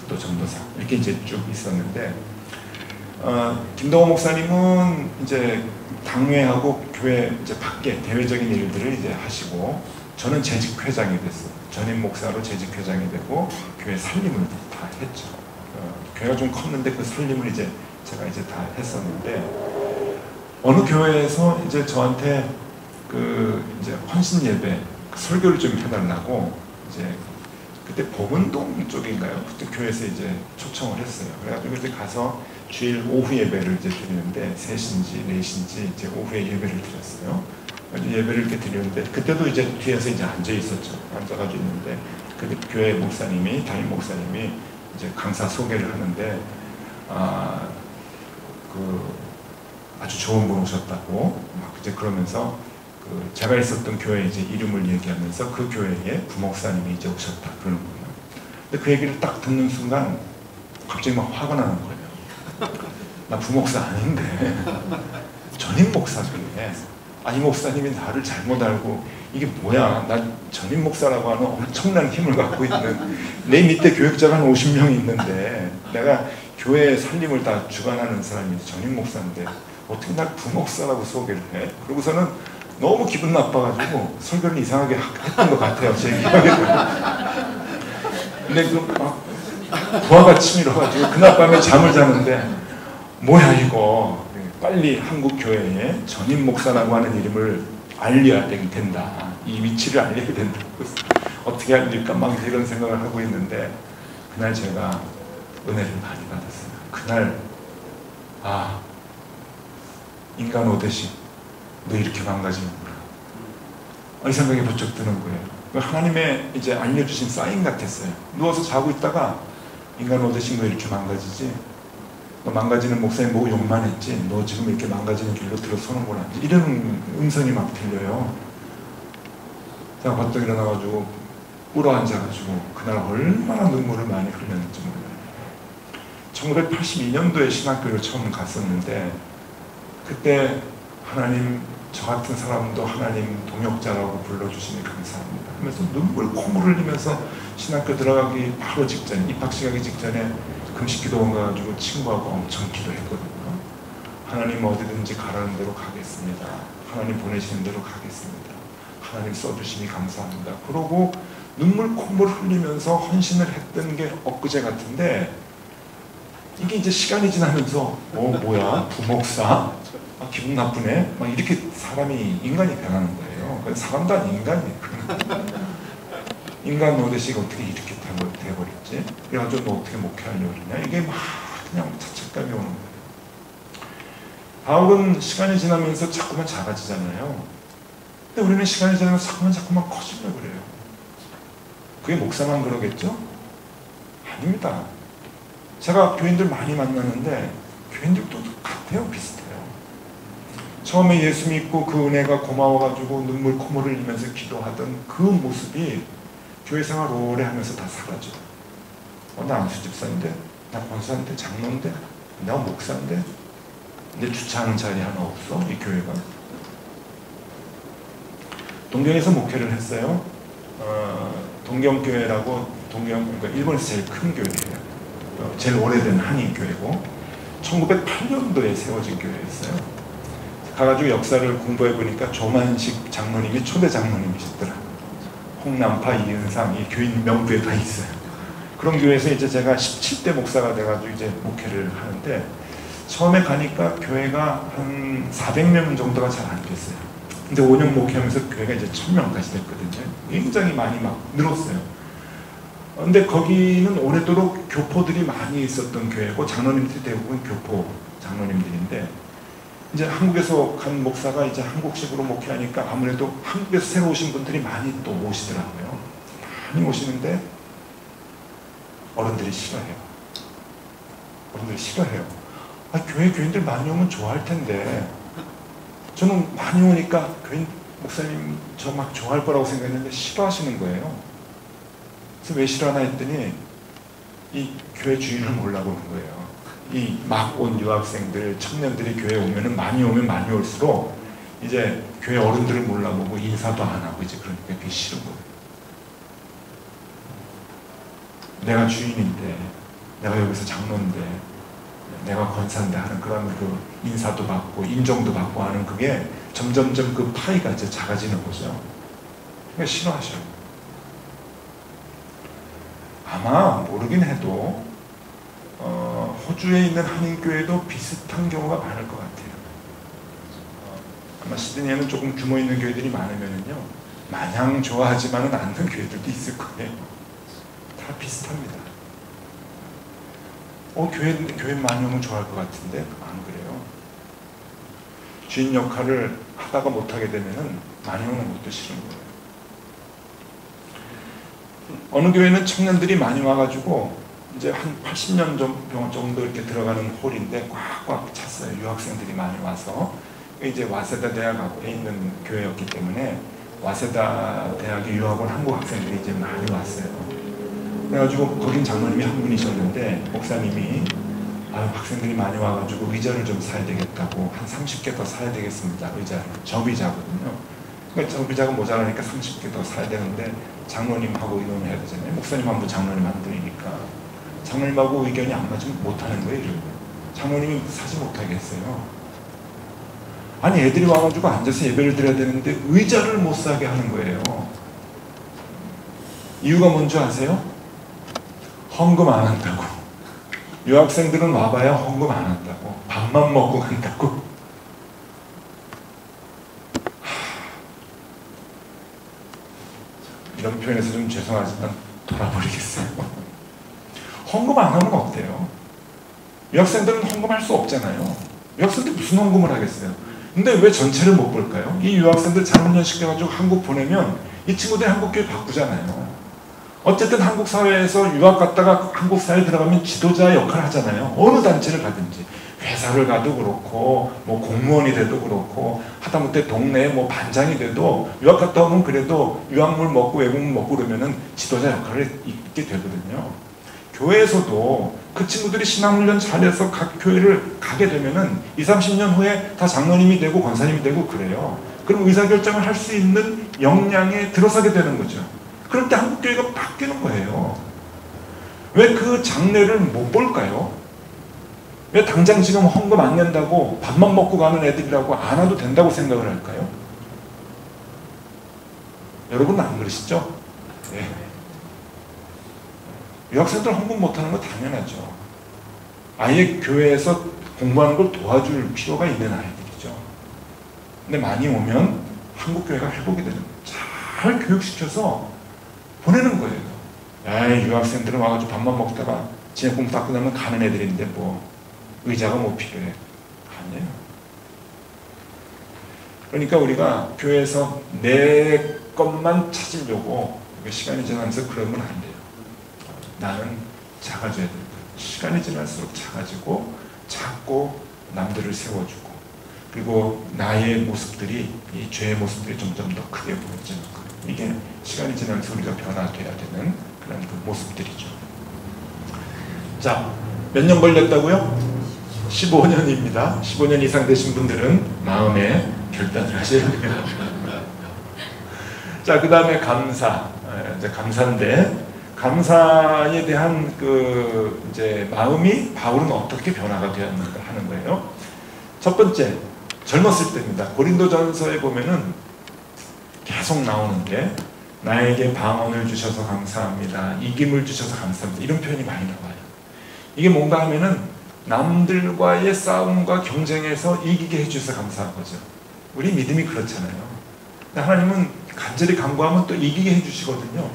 Speaker 1: 또 전도사 이렇게 이제 쭉 있었는데 김동호 목사님은 이제 당회하고 교회 이제 밖에 대외적인 일들을 이제 하시고 저는 재직 회장이 됐어요. 전임 목사로 재직 회장이 되고 교회 살림을 다 했죠. 교회가 좀 컸는데 그 살림을 이제 제가 이제 다 했었는데 어느 교회에서 이제 저한테 이제 헌신 예배 설교를 좀 해달라고 이제 그때 복은동 쪽인가요? 그때 교회에서 이제 초청을 했어요. 그래가지고 이제 가서 주일 오후 예배를 이제 드리는데 3시인지 4시인지 이제 오후에 예배를 드렸어요. 예배를 이렇게 드리는데 그때도 이제 뒤에서 이제 앉아 있었죠. 앉아가지고 있는데 그 교회 목사님이 담임 목사님이 이제 강사 소개를 하는데 아주 좋은 분 오셨다고 막 이제 그러면서 제가 있었던 교회 이제 이름을 얘기하면서 그 교회에 부목사님이 이제 오셨다 그러는 거예요. 근데 그 얘기를 딱 듣는 순간 갑자기 막 화가 나는 거예요. 나 부목사 아닌데 전임 목사 중에 이 목사님이 나를 잘못 알고 이게 뭐야, 나 전임 목사라고 하는 엄청난 힘을 갖고 있는 내 밑에 교육자가 한 50명이 있는데 내가 교회 살림을 다 주관하는 사람이 전임 목사인데 어떻게 날 부목사라고 소개를 해? 그러고서는 너무 기분 나빠가지고 설교를 이상하게 했던 것 같아요. 제 기억에는. 근데 부하가 치밀어가지고 그날 밤에 잠을 자는데 뭐야 이거, 빨리 한국 교회에 전임 목사라고 하는 이름을 알려야 된다. 이 위치를 알려야 된다. 어떻게 알릴까 막 이런 생각을 하고 있는데 그날 제가 은혜를 많이 받았어요. 그날 인간 오듯이 너 이렇게 망가지는구나. 이 생각이 부쩍 드는 거예요. 하나님의 이제 알려주신 사인 같았어요. 누워서 자고 있다가 인간 오듯이 너 이렇게 망가지지? 너 망가지는 목사님 보고 욕만 했지? 너 지금 이렇게 망가지는 길로 들어서는구나. 이런 음성이 막 들려요. 제가 벌떡 일어나가지고 울어 앉아가지고 그날 얼마나 눈물을 많이 흘렸는지 몰라요. 1982년도에 신학교를 처음 갔었는데 그때 하나님 저 같은 사람도 하나님 동역자라고 불러주시니 감사합니다 하면서 눈물 콧물 흘리면서 신학교 들어가기 바로 직전에 입학식 하기 직전에 금식기도원 가가지고 친구하고 엄청 기도했거든요. 하나님 어디든지 가라는 대로 가겠습니다. 하나님 보내시는 대로 가겠습니다. 하나님 써주시니 감사합니다. 그러고 눈물 콧물 흘리면서 헌신을 했던 게 엊그제 같은데 이게 이제 시간이 지나면서 뭐야 부목사? 기분 나쁘네? 막 이렇게 사람이 인간이 변하는 거예요. 사람도 아닌 인간이에요. 인간 노릇이 어떻게 이렇게 돼버렸지? 그래가지고 너 어떻게 목회하려고 그러냐? 이게 막 그냥 자책감이 오는 거예요. 바울은 시간이 지나면서 자꾸만 작아지잖아요. 근데 우리는 시간이 지나면서 자꾸만 커지려고 그래요. 그게 목사만 그러겠죠? 아닙니다. 제가 교인들 많이 만나는데 교인들도 같아요. 비슷해요. 처음에 예수 믿고 그 은혜가 고마워가지고 눈물 콧물 흘리면서 기도하던 그 모습이 교회 생활 오래 하면서 다 사라져요. 나 안수 집사인데, 나 권사인데, 장로인데, 나 목사인데, 근데 주차하는 자리 하나 없어 이 교회가. 동경에서 목회를 했어요. 동경교회라고 그러니까 일본에서 제일 큰 교회예요. 제일 오래된 한인교회고 1908년도에 세워진 교회였어요. 가가지고 역사를 공부해보니까 조만식 장로님이 초대 장로님이셨더라. 홍남파, 이은상 이 교인 명부에 다 있어요. 그런 교회에서 이제 제가 17대 목사가 돼가지고 이제 목회를 하는데, 처음에 가니까 교회가 한 400명 정도가 잘 안 됐어요. 근데 5년 목회하면서 교회가 이제 1000명까지 됐거든요. 굉장히 많이 막 늘었어요. 근데 거기는 오래도록 교포들이 많이 있었던 교회고, 장로님들이 대부분 교포 장로님들인데, 이제 한국에서 간 목사가 이제 한국식으로 목회하니까 아무래도 한국에서 새로 오신 분들이 많이 또 오시더라고요. 많이 오시는데 어른들이 싫어해요. 어른들이 싫어해요. 교인들 많이 오면 좋아할 텐데, 저는 많이 오니까 교인 목사님 저 막 좋아할 거라고 생각했는데 싫어하시는 거예요. 그래서 왜 싫어하나 했더니 이 교회 주인을 몰라보는 거예요. 이 막 온 유학생들, 청년들이 교회에 오면은 많이 오면 많이 올수록 이제 교회 어른들을 몰라보고 인사도 안 하고 이제 그러니까 그게 싫은 거예요. 내가 주인인데, 내가 여기서 장로인데, 내가 권사인데 하는 그런 그 인사도 받고 인정도 받고 하는 그게 점점점 그 파이가 이제 작아지는 거죠. 그러니까 싫어하셔요. 아마 모르긴 해도 호주에 있는 한인교회도 비슷한 경우가 많을 것 같아요. 아마 시드니에는 조금 규모 있는 교회들이 많으면은요, 마냥 좋아하지만은 않는 교회들도 있을 거예요. 다 비슷합니다. 교회 많이 오면 좋아할 것 같은데 안 그래요. 주인 역할을 하다가 못하게 되면은 많이 오는 것도 싫은 거예요. 어느 교회는 청년들이 많이 와가지고 이제 한 80년 정도 이렇게 들어가는 홀인데 꽉꽉 찼어요. 유학생들이 많이 와서. 이제 와세다 대학에 있는 교회였기 때문에 와세다 대학의 유학 온 한국 학생들이 이제 많이 왔어요. 그래가지고 거긴 장로님이 한 분이셨는데, 목사님이 학생들이 많이 와가지고 의자를 좀 사야 되겠다고, 한 30개 더 사야 되겠습니다. 의자를. 접의자거든요. 그러니까 접의자가 모자라니까 30개 더 사야 되는데 장로님하고 의논을 해야 되잖아요. 목사님 한 분, 장로님 한 분이니까. 장로님하고 의견이 안 맞으면 못하는 거예요. 이러고. 장로님이 사지 못하게 했어요. 아니 애들이 와가지고 앉아서 예배를 드려야 되는데 의자를 못 사게 하는 거예요. 이유가 뭔지 아세요? 헌금 안 한다고. 유학생들은 와봐야 헌금 안 한다고. 밥만 먹고 간다고. 이런 표현에서 좀 죄송하지만 돌아버리겠어요. 헌금 안 하면 어때요? 유학생들은 헌금할 수 없잖아요. 유학생들 무슨 헌금을 하겠어요? 근데 왜 전체를 못 볼까요? 이 유학생들 잘훈련시켜가지고 한국 보내면 이 친구들이 한국교회 바꾸잖아요. 어쨌든 한국 사회에서 유학 갔다가 한국 사회에 들어가면 지도자 역할을 하잖아요. 어느 단체를 가든지. 회사를 가도 그렇고, 뭐 공무원이 돼도 그렇고, 하다못해 동네에 뭐 반장이 돼도 유학 갔다 오면 그래도 유학물 먹고 외국물 먹고 그러면은 지도자 역할을 있게 되거든요. 교회에서도 그 친구들이 신앙훈련 잘해서 각 교회를 가게 되면은 20, 30년 후에 다 장로님이 되고 권사님이 되고 그래요. 그럼 의사결정을 할 수 있는 역량에 들어서게 되는 거죠. 그럴 때 한국교회가 바뀌는 거예요. 왜 그 장래를 못 볼까요? 왜 당장 지금 헌금 안 낸다고 밥만 먹고 가는 애들이라고 안 와도 된다고 생각을 할까요? 여러분은 안 그러시죠? 네. 유학생들 헌금 못하는 거 당연하죠. 아예 교회에서 공부하는 걸 도와줄 필요가 있는 아이들이죠. 근데 많이 오면 한국교회가 회복이 되는 거예요. 잘 교육시켜서 보내는 거예요. 에이, 유학생들은 와가지고 밥만 먹다가 지네 공부 다 끝나면 가는 애들인데 뭐 의자가 뭐 필요해. 아니에요. 그러니까 우리가 교회에서 내 것만 찾으려고 시간이 지나면서 그러면 안 돼요. 나는 작아져야 된다. 시간이 지날수록 작아지고 작고 남들을 세워주고, 그리고 나의 모습들이, 이 죄의 모습들이 점점 더 크게 보여지는 거예요. 이게 시간이 지나면서 우리가 변화돼야 되는 그런 그 모습들이죠. 자, 몇 년 걸렸다고요? 15년입니다. 15년 이상 되신 분들은 마음에 결단을 하셔야 돼요. 자, 그 다음에 감사. 이제 감사인데, 감사에 대한 그 이제 마음이 바울은 어떻게 변화가 되었는가 하는 거예요. 첫 번째, 젊었을 때입니다. 고린도전서에 보면은 계속 나오는데, 나에게 방언을 주셔서 감사합니다. 이김을 주셔서 감사합니다. 이런 표현이 많이 나와요. 이게 뭔가 하면은 남들과의 싸움과 경쟁에서 이기게 해주셔서 감사한 거죠. 우리 믿음이 그렇잖아요. 하나님은 간절히 간구하면 또 이기게 해주시거든요.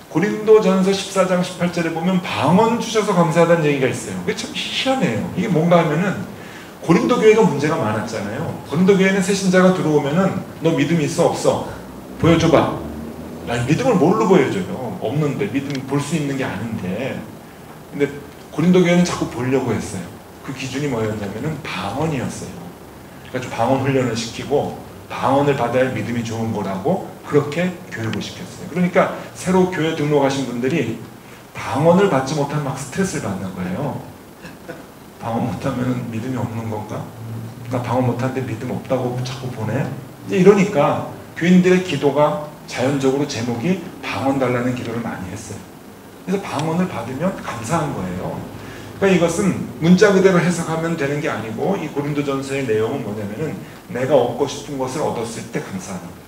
Speaker 1: 고린도전서 14장 18절에 보면 방언 주셔서 감사하다는 얘기가 있어요. 그게 참 희한해요. 이게 뭔가 하면은 고린도 교회가 문제가 많았잖아요. 고린도 교회는 새신자가 들어오면은 너 믿음 있어 없어? 보여줘봐. 난 믿음을 뭘로 보여줘요? 없는데 믿음 볼 수 있는 게 아닌데. 근데 고린도 교회는 자꾸 보려고 했어요. 그 기준이 뭐였냐면은 방언이었어요. 그러니까 방언 훈련을 시키고 방언을 받아야 믿음이 좋은 거라고 그렇게 교육을 시켰어요. 그러니까 새로 교회 등록하신 분들이 방언을 받지 못하면 막 스트레스를 받는 거예요. 방언 못하면 믿음이 없는 건가? 나 방언 못하는데 믿음 없다고 자꾸 보내? 이러니까 교인들의 기도가 자연적으로 제목이 방언 달라는 기도를 많이 했어요. 그래서 방언을 받으면 감사한 거예요. 그러니까 이것은 문자 그대로 해석하면 되는 게 아니고 이 고린도전서의 내용은 뭐냐면은 내가 얻고 싶은 것을 얻었을 때 감사하는 거예요.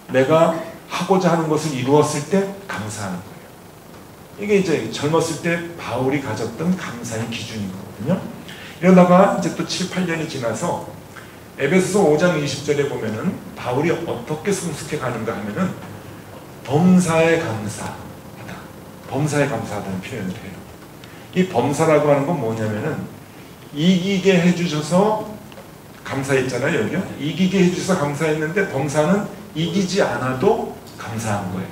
Speaker 1: 내가 하고자 하는 것을 이루었을 때 감사하는 거예요. 이게 이제 젊었을 때 바울이 가졌던 감사의 기준인 거거든요. 이러다가 이제 또 7, 8년이 지나서 에베소서 5장 20절에 보면은 바울이 어떻게 성숙해 가는가 하면은 범사에 감사하다. 범사에 감사하다는 표현을 해요. 이 범사라고 하는 건 뭐냐면은 이기게 해주셔서 감사했잖아요. 여기요. 이기게 해주셔서 감사했는데 범사는 이기지 않아도 감사한 거예요.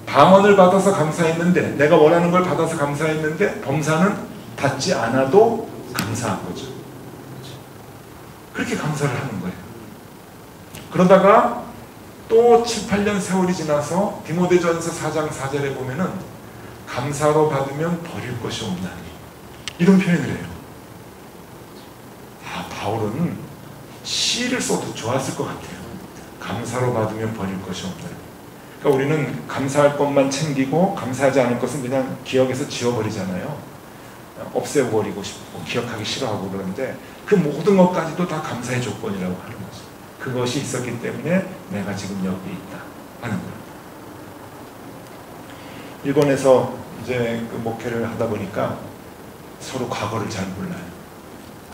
Speaker 1: 방언을 받아서 감사했는데 내가 원하는 걸 받아서 감사했는데 범사는 받지 않아도 감사한 거죠. 그렇게 감사를 하는 거예요. 그러다가 또 7, 8년 세월이 지나서 디모데전서 4장 4절에 보면은 감사로 받으면 버릴 것이 없나니 이런 표현을 해요. 바울은 시를 써도 좋았을 것 같아요. 감사로 받으면 버릴 것이 없나니. 그러니까 우리는 감사할 것만 챙기고 감사하지 않을 것은 그냥 기억에서 지워버리잖아요. 없애버리고 싶고 기억하기 싫어하고 그러는데 그 모든 것까지도 다 감사의 조건이라고 하는 거죠. 그것이 있었기 때문에 내가 지금 여기 있다 하는 거예요. 일본에서 이제 그 목회를 하다 보니까 서로 과거를 잘 몰라요.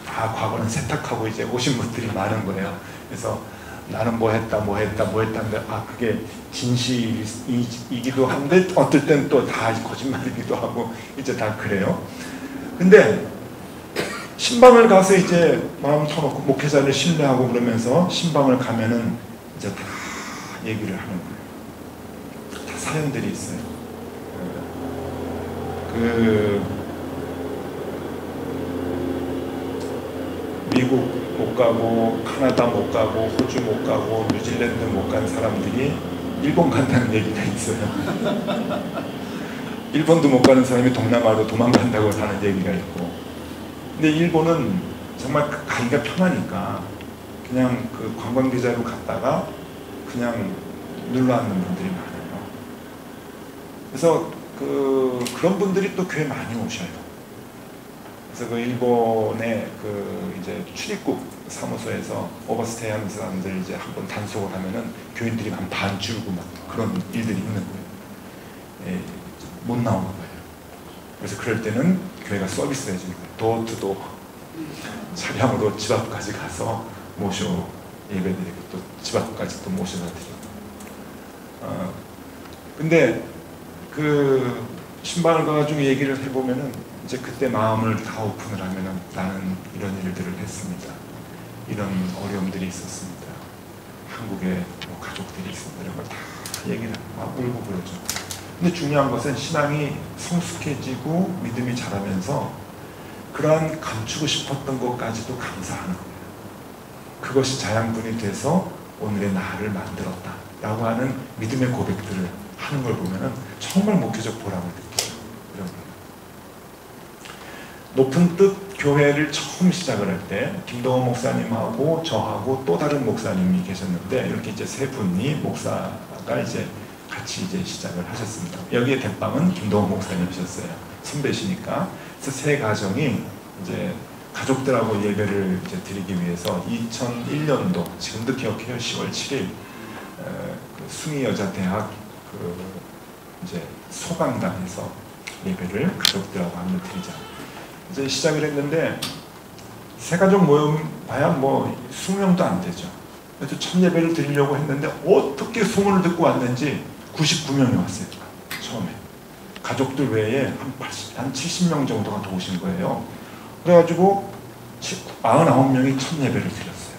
Speaker 1: 과거는 세탁하고 이제 오신 분들이 많은 거예요. 그래서 나는 뭐 했다 하는데 그게 진실이기도 한데 어떨 땐 또 다 거짓말이기도 하고 이제 다 그래요. 근데 신방을 가서 이제 마음 터놓고 목회자를 신뢰하고 그러면서 신방을 가면은 이제 다 얘기를 하는 거예요. 다 사연들이 있어요. 미국 못 가고 카나다 못 가고 호주 못 가고 뉴질랜드 못 간 사람들이 일본 간다는 얘기가 있어요. 일본도 못 가는 사람이 동남아로 도망간다고 하는 얘기가 있고, 근데 일본은 정말 가기가 편하니까 그냥 그 관광비자로 갔다가 그냥 눌러앉는 분들이 많아요. 그래서 그런 분들이 또 교회 많이 오셔요. 그래서 그 일본의 그 이제 출입국 사무소에서 오버스테이 하는 사람들 이제 한번 단속을 하면은 교인들이 한 반 줄고 막 그런 일들이 있는 거예요. 못 나오는 거예요. 그래서 그럴 때는 교회가 서비스를 해주는 거예요. 도어투도어 차량으로 집 앞까지 가서 모셔 예배드리고 또 집 앞까지 또 모셔다 드리고. 근데 그 신방을 가가지고 얘기를 해보면은 이제 그때 마음을 다 오픈을 하면은 나는 이런 일들을 했습니다. 이런 어려움들이 있었습니다. 한국에 뭐 가족들이 있습니다. 이런 걸 다 얘기를 막 울고 그러죠. 근데 중요한 것은 신앙이 성숙해지고 믿음이 자라면서 그러한 감추고 싶었던 것까지도 감사하는 거예요. 그것이 자양분이 돼서 오늘의 나를 만들었다 라고 하는 믿음의 고백들을 하는 걸 보면은 정말 목회적 보람을 느끼죠. 이런 거예요. 높은 뜻 교회를 처음 시작을 할 때 김동원 목사님하고 저하고 또 다른 목사님이 계셨는데 이렇게 이제 세 분이 목사가 이제 같이 이제 시작을 하셨습니다. 여기에 대빵은 김동원 목사님이셨어요. 선배시니까. 그래서 세 가정이 이제 가족들하고 예배를 이제 드리기 위해서 2001년도 지금도 기억해요. 10월 7일 그 숭의여자대학 이제 소강당에서 예배를 가족들하고 함께 드리자. 이제 시작을 했는데 새가족 모임 봐야 뭐 20명도 안 되죠. 그래서 첫 예배를 드리려고 했는데 어떻게 소문을 듣고 왔는지 99명이 왔어요. 처음에. 가족들 외에 한 70명 정도가 더 오신 거예요. 그래가지고 99명이 첫 예배를 드렸어요.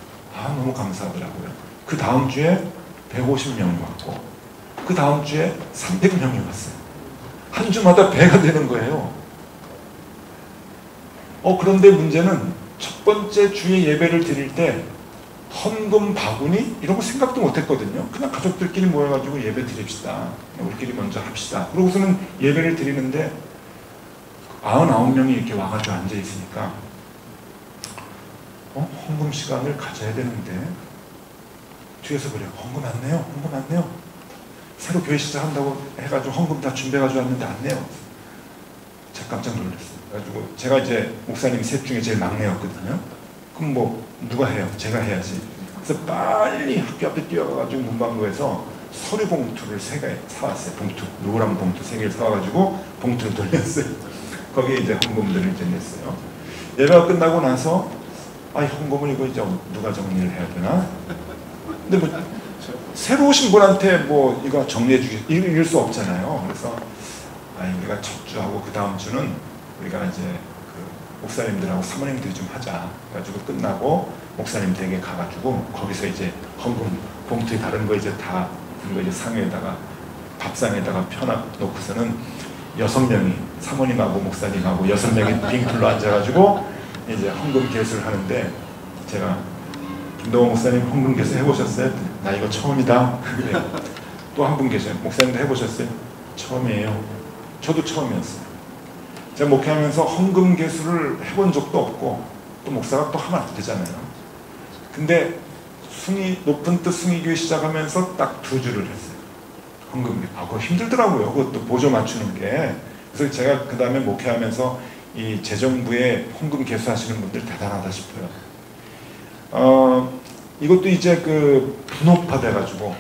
Speaker 1: 너무 감사하더라고요. 그 다음 주에 150명이 왔고 그 다음 주에 300명이 왔어요. 한 주마다 배가 되는 거예요. 그런데 문제는 첫 번째 주에 예배를 드릴 때 헌금 바구니 이런 거 생각도 못 했거든요. 그냥 가족들끼리 모여가지고 예배 드립시다. 우리끼리 먼저 합시다. 그러고서는 예배를 드리는데 99명이 이렇게 와가지고 앉아있으니까 헌금 시간을 가져야 되는데 뒤에서 그래요. 헌금 안 내요? 헌금 안 내요? 새로 교회 시작한다고 해가지고 헌금 다 준비해가지고 왔는데 안 내요. 제가 깜짝 놀랐어요. 그래가지고 제가 이제 목사님 셋 중에 제일 막내였거든요. 그럼 뭐 누가 해요? 제가 해야지. 그래서 빨리 학교 앞에 뛰어가가지고 문방구에서 서류 봉투를 3개 사왔어요. 봉투, 노란 봉투 3개를 사와가지고 봉투를 돌렸어요. 거기에 이제 헌금들을 이제 냈어요. 예배가 끝나고 나서 헌금을 이거 이제 누가 정리를 해야 되나? 근데 뭐 새로 오신 분한테 뭐 이거 정리해 주기 이럴 수 없잖아요. 그래서 우리가 첫 주하고 그 다음 주는 우리가 이제 그 목사님들하고 사모님들이 좀 하자. 그래가지고 끝나고 목사님 댁에 가가지고 거기서 이제 헌금 봉투에 다른 거 이제 다 이거 이제 상에다가 밥상에다가 펴놓고서는 6명이 사모님하고 목사님하고 6명이 빙tur로 앉아가지고 이제 헌금 개수를 하는데 제가 김동호 목사님 헌금 개수 해보셨어요? 나 이거 처음이다. 또 한 분 계세요. 목사님도 해보셨어요? 처음이에요. 저도 처음이었어요. 제가 목회하면서 헌금 개수를 해본 적도 없고 또 목사가 또 하면 안 되잖아요. 근데 높은 뜻 숭의교회 시작하면서 딱 2주를 했어요. 헌금. 그거 힘들더라고요. 그것도 보조 맞추는 게. 그래서 제가 그 다음에 목회하면서 이 재정부에 헌금 개수하시는 분들 대단하다 싶어요. 이것도 이제 그 분업화돼가지고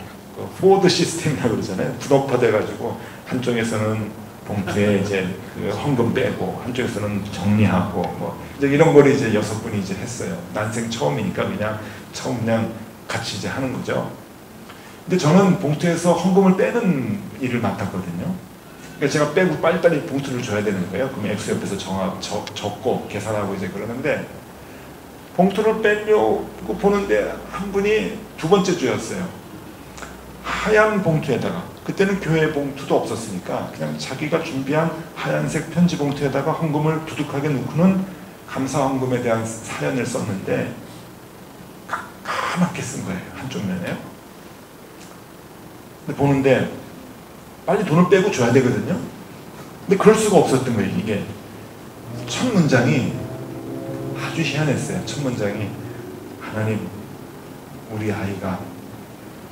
Speaker 1: 포워드 시스템이라고 그러잖아요. 분업화돼가지고 한쪽에서는 봉투에 이제 그 헌금 빼고 한쪽에서는 정리하고 뭐 이제 이런 거를 이제 6분이 이제 했어요. 난생 처음이니까 그냥 같이 이제 하는 거죠. 근데 저는 봉투에서 헌금을 빼는 일을 맡았거든요. 그러니까 제가 빼고 빨리빨리 봉투를 줘야 되는 거예요. 그럼 X 옆에서 적고 계산하고 이제 그러는데 봉투를 빼려고 보는데 한 분이 2번째 주였어요. 하얀 봉투에다가 그때는 교회 봉투도 없었으니까 그냥 자기가 준비한 하얀색 편지 봉투에다가 헌금을 두둑하게 넣고는 감사 헌금에 대한 사연을 썼는데 까맣게 쓴 거예요. 한쪽 면에요. 근데 보는데 빨리 돈을 빼고 줘야 되거든요. 근데 그럴 수가 없었던 거예요. 이게 첫 문장이 아주 희한했어요. 첫 문장이 하나님 우리 아이가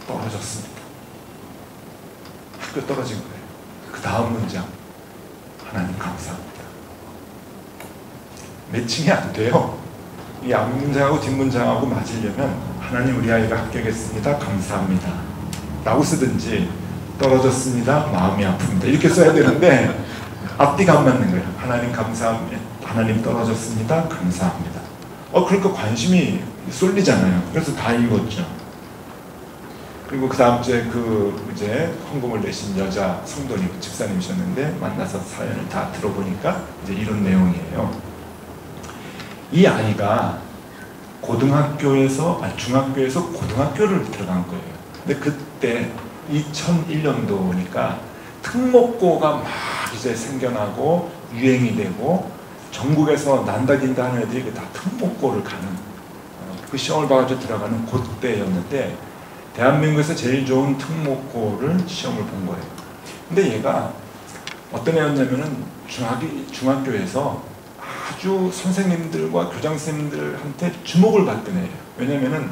Speaker 1: 떨어졌습니다. 학교 떨어진 거예요. 그 다음 문장 하나님 감사합니다. 매칭이 안 돼요. 이 앞문장하고 뒷문장하고 맞으려면 하나님 우리 아이가 합격했습니다. 감사합니다. 라고 쓰든지 떨어졌습니다. 마음이 아픕니다. 이렇게 써야 되는데 앞뒤가 안 맞는 거예요. 하나님 감사합니다. 하나님 떨어졌습니다. 감사합니다. 그러니까 관심이 쏠리잖아요. 그래서 다 읽었죠. 그리고 그 다음 주에 이제 헌금을 내신 여자 성도님, 집사님이셨는데 만나서 사연을 다 들어보니까 이제 이런 내용이에요. 이 아이가 중학교에서 고등학교를 들어간 거예요. 근데 그때 2001년도니까 특목고가 막 이제 생겨나고 유행이 되고 전국에서 난다긴다 하는 애들이 다 특목고를 가는 그 시험을 봐가지고 들어가는 그때였는데 대한민국에서 제일 좋은 특목고를 시험을 본 거예요. 근데 얘가 어떤 애였냐면은 중학교에서 아주 선생님들과 교장 선생님들한테 주목을 받던 애예요. 왜냐면은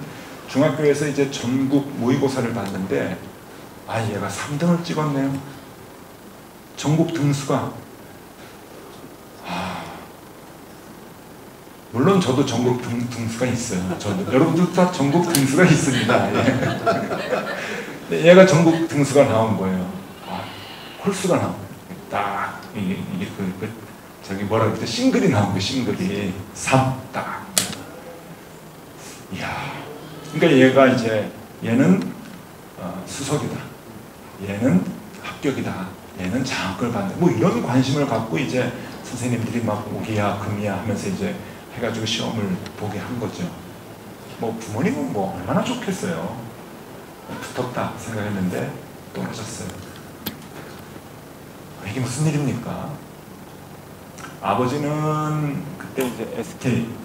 Speaker 1: 중학교에서 이제 전국 모의고사를 봤는데 얘가 3등을 찍었네요. 전국 등수가 물론 저도 전국 등수가 있어요. 여러분들도 다 전국 등수가 있습니다. 예. 근데 얘가 전국 등수가 나온 거예요. 아, 홀수가 나온 거예요. 딱 이게 저기 뭐라 그러지? 싱글이 나온 거예요. 싱글이 3 딱. 이야. 그러니까 얘가 이제 얘는 수석이다. 얘는 합격이다. 얘는 장학금을 받는다. 뭐 이런 관심을 갖고 이제 선생님들이 막 오기야 금이야 하면서 이제 해가지고 시험을 보게 한 거죠. 뭐 부모님은 뭐 얼마나 좋겠어요. 붙었다 생각했는데 떨어졌어요. 이게 무슨 일입니까? 아버지는 그때 이제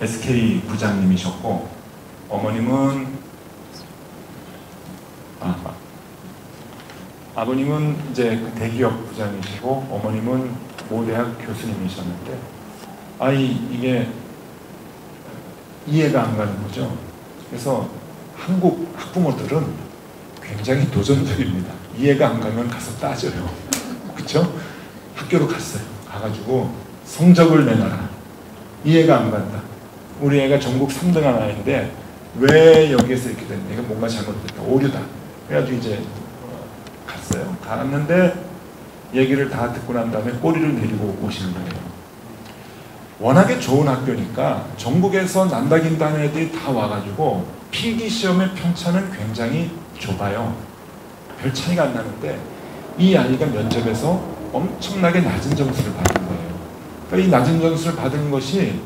Speaker 1: SK 부장님이셨고, 어머님은 아버님은 이제 그 대기업 부장이시고, 어머님은 모대학 교수님이셨는데, 이게 이해가 안 가는 거죠. 그래서 한국 학부모들은 굉장히 도전적입니다. 이해가 안 가면 가서 따져요. 그쵸? 학교로 갔어요. 가가지고 성적을 내놔라. 이해가 안 간다. 우리 애가 전국 3등한 아이인데 왜 여기에서 이렇게 됐냐. 이거 뭔가 잘못됐다. 오류다. 그래가지고 이제 갔어요. 갔는데 얘기를 다 듣고 난 다음에 꼬리를 내리고 오시는 거예요. 워낙에 좋은 학교니까 전국에서 난다긴다는 애들이 다 와가지고 필기시험의 편차는 굉장히 좁아요. 별 차이가 안 나는데 이 아이가 면접에서 엄청나게 낮은 점수를 받은 거예요. 그러니까 이 낮은 점수를 받은 것이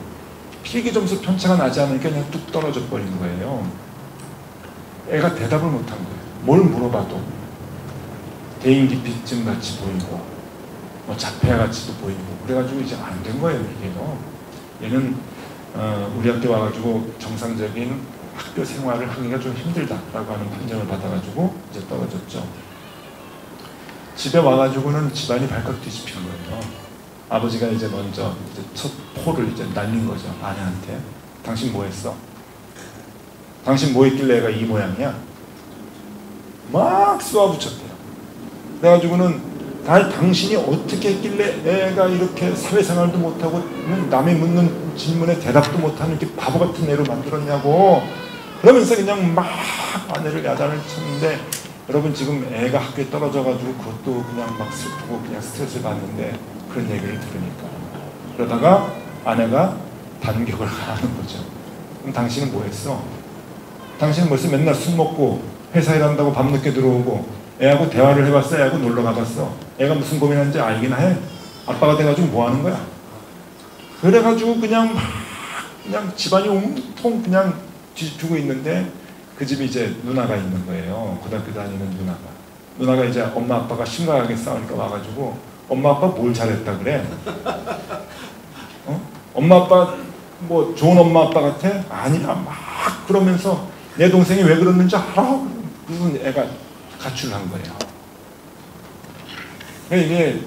Speaker 1: 필기 점수 편차가 나지 않으니까 그냥 뚝 떨어져 버린 거예요. 애가 대답을 못한 거예요. 뭘 물어봐도 대인기피증 같이 보이고 뭐 자폐아 같이도 보이고 그래가지고 이제 안 된 거예요. 이게요. 얘는 우리 학교 와가지고 정상적인 학교 생활을 하기가 좀 힘들다라고 하는 판정을 받아가지고 이제 떨어졌죠. 집에 와가지고는 집안이 발칵 뒤집힌 거예요. 아버지가 이제 먼저 이제 첫 포를 이제 날린 거죠. 아내한테. 당신 뭐 했어? 당신 뭐 했길래 애가 이 모양이야? 막 쏘아붙였대요. 그래가지고는 당신이 어떻게 했길래 애가 이렇게 사회생활도 못하고 남이 묻는 질문에 대답도 못하는 이렇게 바보 같은 애로 만들었냐고. 그러면서 그냥 막 아내를 야단을 쳤는데, 여러분 지금 애가 학교에 떨어져가지고 그것도 그냥 막 슬프고 그냥 스트레스를 받는데 그런 얘기를 들으니까. 그러다가 아내가 반격을 하는 거죠. 그럼 당신은 뭐 했어? 당신은 벌써 맨날 술 먹고 회사 일한다고 밤늦게 들어오고 애하고 대화를 해봤어? 애하고 놀러 가봤어? 애가 무슨 고민하는지 알기나 해? 아빠가 돼가지고 뭐 하는 거야? 그래가지고 그냥 집안이 온통 그냥 뒤집히고 있는데, 그 집이 이제 누나가 있는 거예요. 고등학교 다니는 누나가. 누나가 이제 엄마 아빠가 심각하게 싸우니까 와가지고 엄마 아빠 뭘 잘했다 그래? 엄마 아빠 뭐 좋은 엄마 아빠 같아? 아니야. 막 그러면서 내 동생이 왜 그러는지 알아? 무슨 애가 가출한 거예요. 그러니까 이게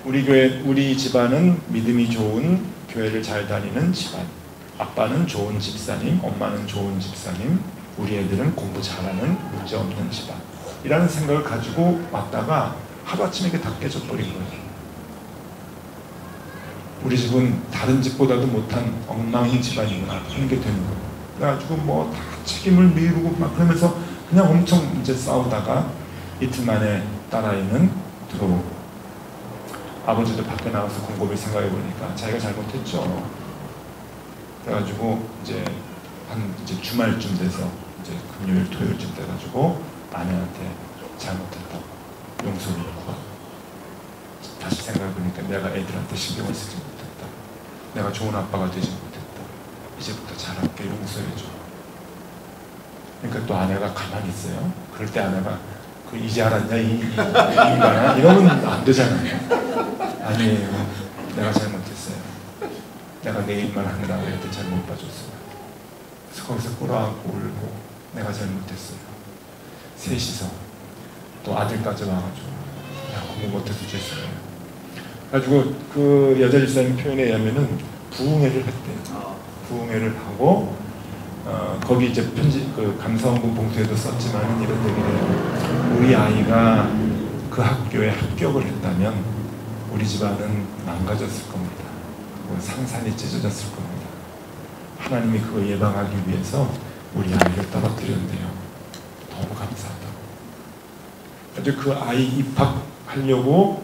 Speaker 1: 우리 교회, 우리 집안은 믿음이 좋은 교회를 잘 다니는 집안. 아빠는 좋은 집사님, 엄마는 좋은 집사님, 우리 애들은 공부 잘하는 문제없는 집안. 이라는 생각을 가지고 왔다가 하루아침에 이게 다 깨져버린 거예요. 우리 집은 다른 집보다도 못한 엉망인 집안이구나 하는 게 되는 거예요. 그래가지고 뭐 다 책임을 미루고 막 그러면서 그냥 엄청 이제 싸우다가 이틀 만에 딸아이는 들어오고, 아버지도 밖에 나와서 곰곰이 생각해 보니까 자기가 잘못했죠. 그래가지고 이제 이제 주말쯤 돼서 이제 금요일 토요일쯤 돼가지고 아내한테 잘못했다고 용서를 구하고, 다시 생각해 보니까 내가 애들한테 신경을 쓰지 못했다. 내가 좋은 아빠가 되지 못했다. 이제부터 잘할게, 용서해줘. 그러니까 또 아내가 가만히 있어요. 그럴 때 아내가 그 이제 알았냐 이 인간아? 이러면 안 되잖아요. 아니에요. 내가 잘못했어요. 내가 내 일만 하느라고 애들 잘 못 봐줬어요. 그래서 거기서 꼬라하고 울고 내가 잘못했어요. 셋이서 또 아들까지 와가지고 야 공부 못해서 죄송해요. 그래가지고 그 여자 집사님 표현에 의하면은 부흥회를 했대요. 부흥회를 하고 거기 이제 그 감사원금 봉투에도 썼지만은 이런 얘기를 해요. 우리 아이가 그 학교에 합격을 했다면 우리 집안은 망가졌을 겁니다. 산산이 찢어졌을 겁니다. 하나님이 그거 예방하기 위해서 우리 아이를 떨어뜨렸네요. 너무 감사하다고. 아주 그 아이 입학하려고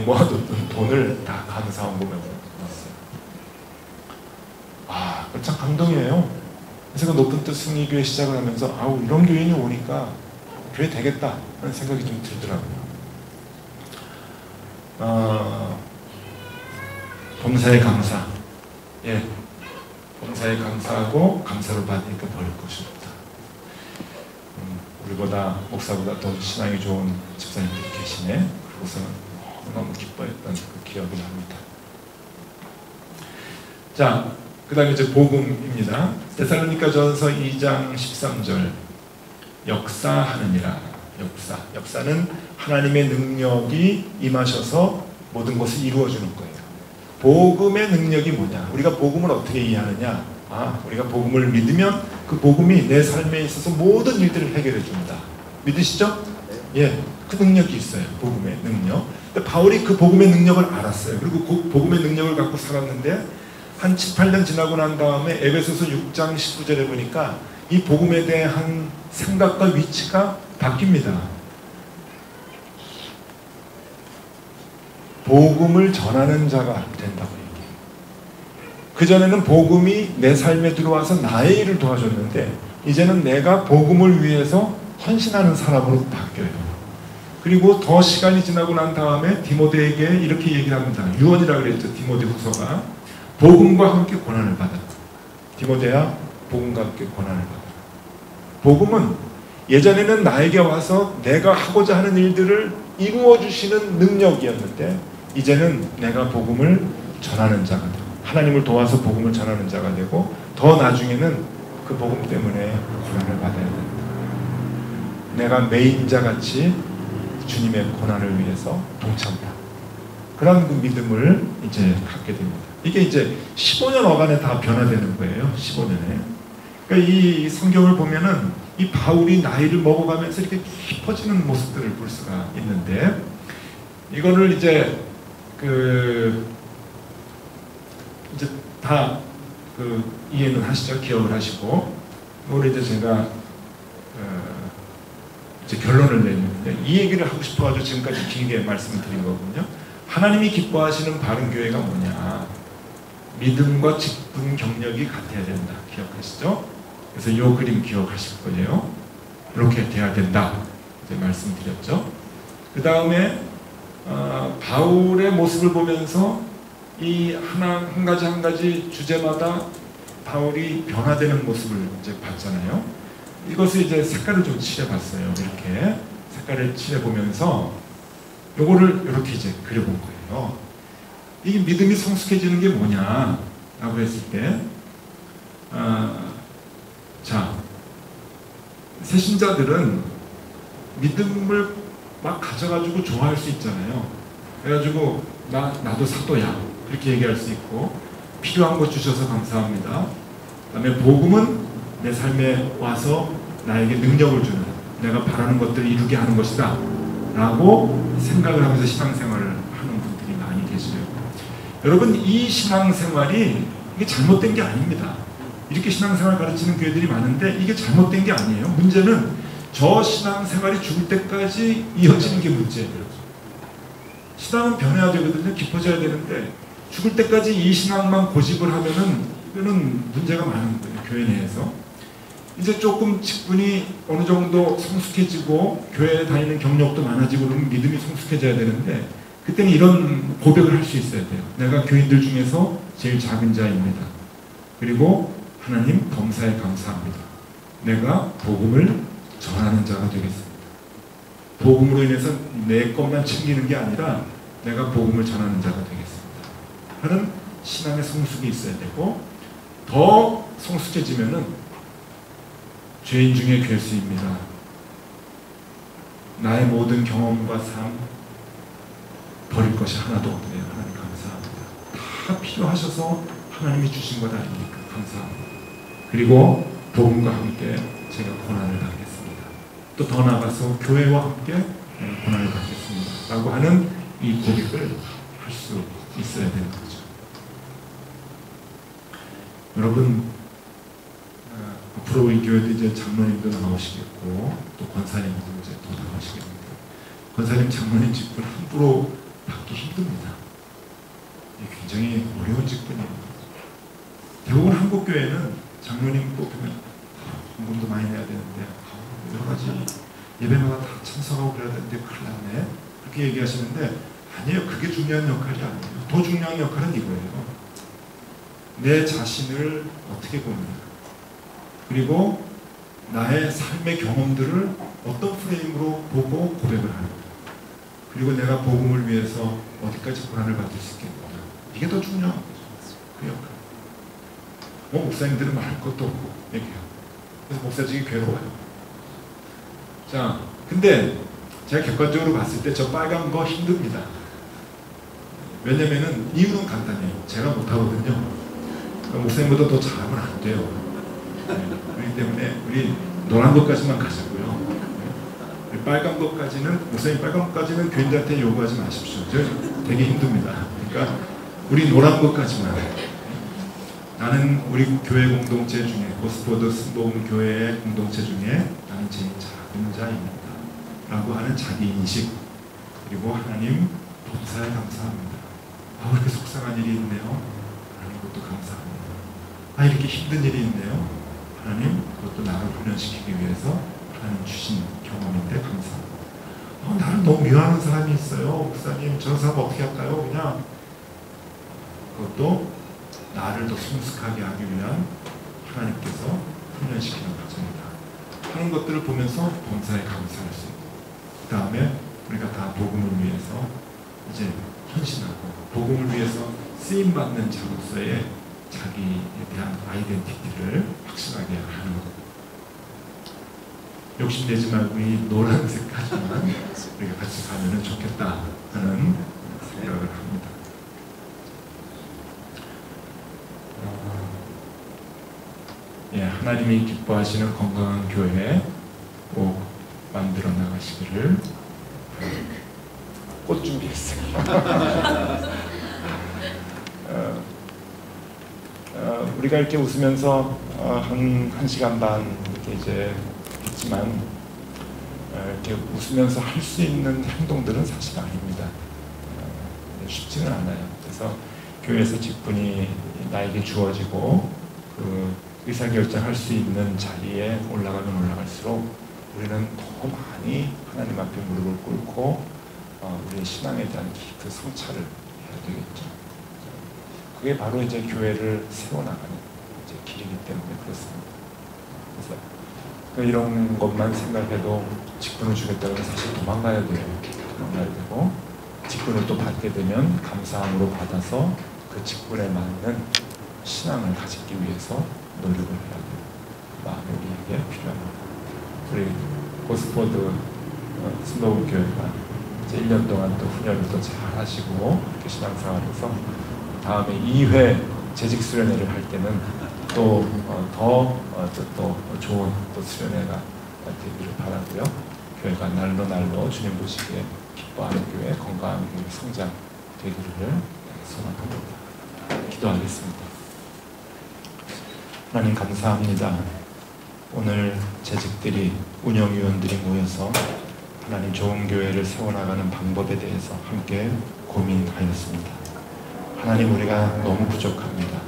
Speaker 1: 모아뒀던 돈을 다 감사원금에 넣었어요. 아, 참 감동이에요. 그래서 그 높은 뜻 승리교회 시작을 하면서 아우, 이런 교인이 오니까 교회 되겠다 하는 생각이 좀 들더라고요. 범사에 감사. 예, 범사에 감사하고 감사를 받으니까 버릴 것이 없다. 우리보다 목사보다 더 신앙이 좋은 집사님들이 계시네. 그러고서는 너무 기뻐했던 그 기억이 납니다. 자, 그 다음에 이제 복음입니다. 데살로니가전서 2장 13절. 역사하느니라. 역사는 하나님의 능력이 임하셔서 모든 것을 이루어주는 거예요. 복음의 능력이 뭐냐? 우리가 복음을 어떻게 이해하느냐? 우리가 복음을 믿으면 그 복음이 내 삶에 있어서 모든 일들을 해결해 줍니다. 믿으시죠? 예, 그 능력이 있어요. 복음의 능력. 근데 바울이 그 복음의 능력을 알았어요. 그리고 그 복음의 능력을 갖고 살았는데 한 7, 8년 지나고 난 다음에 에베소서 6장 19절에 보니까 이 복음에 대한 생각과 위치가 바뀝니다. 복음을 전하는 자가 된다고 얘기해요. 그전에는 복음이 내 삶에 들어와서 나의 일을 도와줬는데 이제는 내가 복음을 위해서 헌신하는 사람으로 바뀌어요. 그리고 더 시간이 지나고 난 다음에 디모데에게 이렇게 얘기를 합니다. 유언이라고 그랬죠. 디모데 후서가 복음과 함께 고난을 받아. 디모데야, 복음과 함께 고난을 받아. 복음은 예전에는 나에게 와서 내가 하고자 하는 일들을 이루어 주시는 능력이었는데 이제는 내가 복음을 전하는 자가 되고 하나님을 도와서 복음을 전하는 자가 되고 더 나중에는 그 복음 때문에 고난을 받아야 된다. 내가 메인자같이 주님의 고난을 위해서 동참한다. 그런 그 믿음을 이제 갖게 됩니다. 이게 이제 15년 어간에 다 변화되는 거예요. 15년에. 그러니까 이 성경을 보면은 이 바울이 나이를 먹어가면서 이렇게 깊어지는 모습들을 볼 수가 있는데 이거를 이제 이제 다 이해는 하시죠. 기억을 하시고 오늘 이제 제가 이제 결론을 내는데 이 얘기를 하고 싶어가지고 지금까지 길게 말씀을 드린 거거든요. 하나님이 기뻐하시는 바른 교회가 뭐냐? 믿음과 직분 경력이 같아야 된다. 기억하시죠? 그래서 이 그림 기억하실 거예요. 이렇게 돼야 된다. 이제 말씀드렸죠. 그 다음에 바울의 모습을 보면서 이 한 가지 주제마다 바울이 변화되는 모습을 이제 봤잖아요. 이것을 이제 색깔을 좀 칠해봤어요. 이렇게 색깔을 칠해보면서 요거를 이렇게 이제 그려본 거예요. 이 믿음이 성숙해지는 게 뭐냐라고 했을 때, 자, 새신자들은 믿음을 막 가져가지고 좋아할 수 있잖아요. 그래가지고 나도 사도야 그렇게 얘기할 수 있고 필요한 거 주셔서 감사합니다. 그 다음에 복음은 내 삶에 와서 나에게 능력을 주는 내가 바라는 것들을 이루게 하는 것이다 라고 생각을 하면서 신앙생활을 하는 분들이 많이 계세요. 여러분 이 신앙생활이 이게 잘못된 게 아닙니다. 이렇게 신앙생활 가르치는 교회들이 많은데 이게 잘못된 게 아니에요. 문제는 저 신앙생활이 죽을 때까지 이어지는 게 문제예요. 신앙은 변해야 되거든요. 깊어져야 되는데 죽을 때까지 이 신앙만 고집을 하면은 이거는 문제가 많은 거예요. 교회 내에서. 이제 조금 직분이 어느 정도 성숙해지고 교회에 다니는 경력도 많아지고 그러면 믿음이 성숙해져야 되는데 그때는 이런 고백을 할 수 있어야 돼요. 내가 교인들 중에서 제일 작은 자입니다. 그리고 하나님 범사에 감사합니다. 내가 복음을 전하는 자가 되겠습니다. 복음으로 인해서 내 것만 챙기는 게 아니라 내가 복음을 전하는 자가 되겠습니다. 하는 신앙의 성숙이 있어야 되고 더 성숙해지면은 죄인 중에 괴수입니다. 나의 모든 경험과 삶 버릴 것이 하나도 없네요. 하나님 감사합니다. 다 필요하셔서 하나님이 주신 것 아닙니까? 감사합니다. 그리고 복음과 함께 제가 고난을 당했습니다. 또 더 나아가서 교회와 함께 고난을 받겠습니다. 라고 하는 이 고백을 할 수 있어야 되는 거죠. 여러분 앞으로 이 교회도 이제 장로님도 나오시겠고 또 권사님도 이제 또 나오시겠습니다. 권사님, 장로님 직분 함부로 받기 힘듭니다. 이게 굉장히 어려운 직분이에요. 대부분 한국교회는 장로님 뽑히면 헌금도 많이 내야 되는데 여러 가지 예배마다 다 참석하고 그래야 되는데 큰일 났네, 그렇게 얘기하시는데 아니에요. 그게 중요한 역할이 아니에요. 더 중요한 역할은 이거예요. 내 자신을 어떻게 봅니다. 그리고 나의 삶의 경험들을 어떤 프레임으로 보고 고백을 하는 거예요. 그리고 내가 복음을 위해서 어디까지 고난을 받을 수 있겠느냐. 이게 더 중요한 거죠. 그 역할. 목사님들은 말할 것도 없고 얘기해요. 그래서 목사직이 괴로워요. 자, 근데 제가 객관적으로 봤을 때 저 빨간 거 힘듭니다. 왜냐면은 이유는 간단해요. 제가 못하거든요. 목사님보다 더 잘하면 안 돼요. 그렇기 때문에 우리 노란 것까지만 가자고요. 빨간 것까지는, 목사님 빨간 것까지는 교인들한테 요구하지 마십시오. 저 되게 힘듭니다. 그러니까 우리 노란 것까지만. 나는 우리 교회 공동체 중에, 고스포드 순복음 교회의 공동체 중에 나는 제일 작은 자입니다 라고 하는 자기 인식, 그리고 하나님 범사에 감사합니다. 이렇게 속상한 일이 있네요. 하나님 그것도 감사합니다. 이렇게 힘든 일이 있네요. 하나님 그것도 나를 훈련시키기 위해서 하나님 주신 경험인데 감사합니다. 나를 너무 미워하는 사람이 있어요. 목사님 저 사람 어떻게 할까요? 그냥 그것도 나를 더 성숙하게 하기 위한 하나님께서 훈련시키는 과정이다 하는 것들을 보면서 범사에 감사할 수 있고, 그 다음에 우리가 다 복음을 위해서 이제 헌신하고 복음을 위해서 쓰임받는 자로서의 자기에 대한 아이덴티티를 확실하게 하는 것. 욕심내지 말고 이 노란색까지만 우리가 같이 가면 좋겠다 하는 생각을 합니다. 하나님이 기뻐하시는 건강한 교회 꼭 만들어 나가시기를. 꽃 준비했어요. 우리가 이렇게 웃으면서 한 시간 반 이렇게 이제 했지만 이렇게 웃으면서 할 수 있는 행동들은 사실 아닙니다. 쉽지는 않아요. 그래서 교회에서 직분이 나에게 주어지고 그 의사결정할 수 있는 자리에 올라가면 올라갈수록 우리는 더 많이 하나님 앞에 무릎을 꿇고 우리의 신앙에 대한 그 성찰을 해야 되겠죠. 그게 바로 이제 교회를 세워나가는 이제 길이기 때문에 그렇습니다. 그래서 이런 것만 생각해도 직분을 주겠다고 하면 사실 도망가야 돼요. 도망가야 되고, 직분을 또 받게 되면 감사함으로 받아서 그 직분에 맞는 신앙을 가지기 위해서 노력을 해야 돼요. 마음이 우리에게 필요합니다. 우리 고스포드 순복음 교회가 이제 1년 동안 또 훈련을 또 잘 하시고 이렇게 신앙생활에서 다음에 2회 재직 수련회를 할 때는 또 더 좋은 또 수련회가 되기를 바라고요. 교회가 날로 날로 주님 보시기에 기뻐하는 교회, 건강한 교회 성장 되기를 소망합니다. 기도하겠습니다. 하나님 감사합니다. 오늘 재직들이, 운영위원들이 모여서 하나님 좋은 교회를 세워나가는 방법에 대해서 함께 고민하였습니다. 하나님 우리가 너무 부족합니다.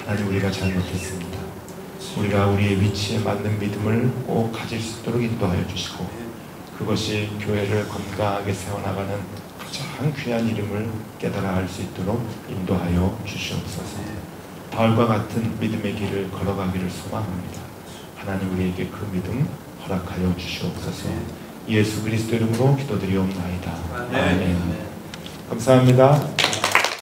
Speaker 1: 하나님 우리가 잘못했습니다. 우리가 우리의 위치에 맞는 믿음을 꼭 가질 수 있도록 인도하여 주시고, 그것이 교회를 건강하게 세워나가는 가장 귀한 이름을 깨달아 알 수 있도록 인도하여 주시옵소서. 바울과 같은 믿음의 길을 걸어가기를 소망합니다. 하나님 우리에게 그 믿음 허락하여 주시옵소서. 예수 그리스도 이름으로 기도드리옵나이다. 아멘. 감사합니다.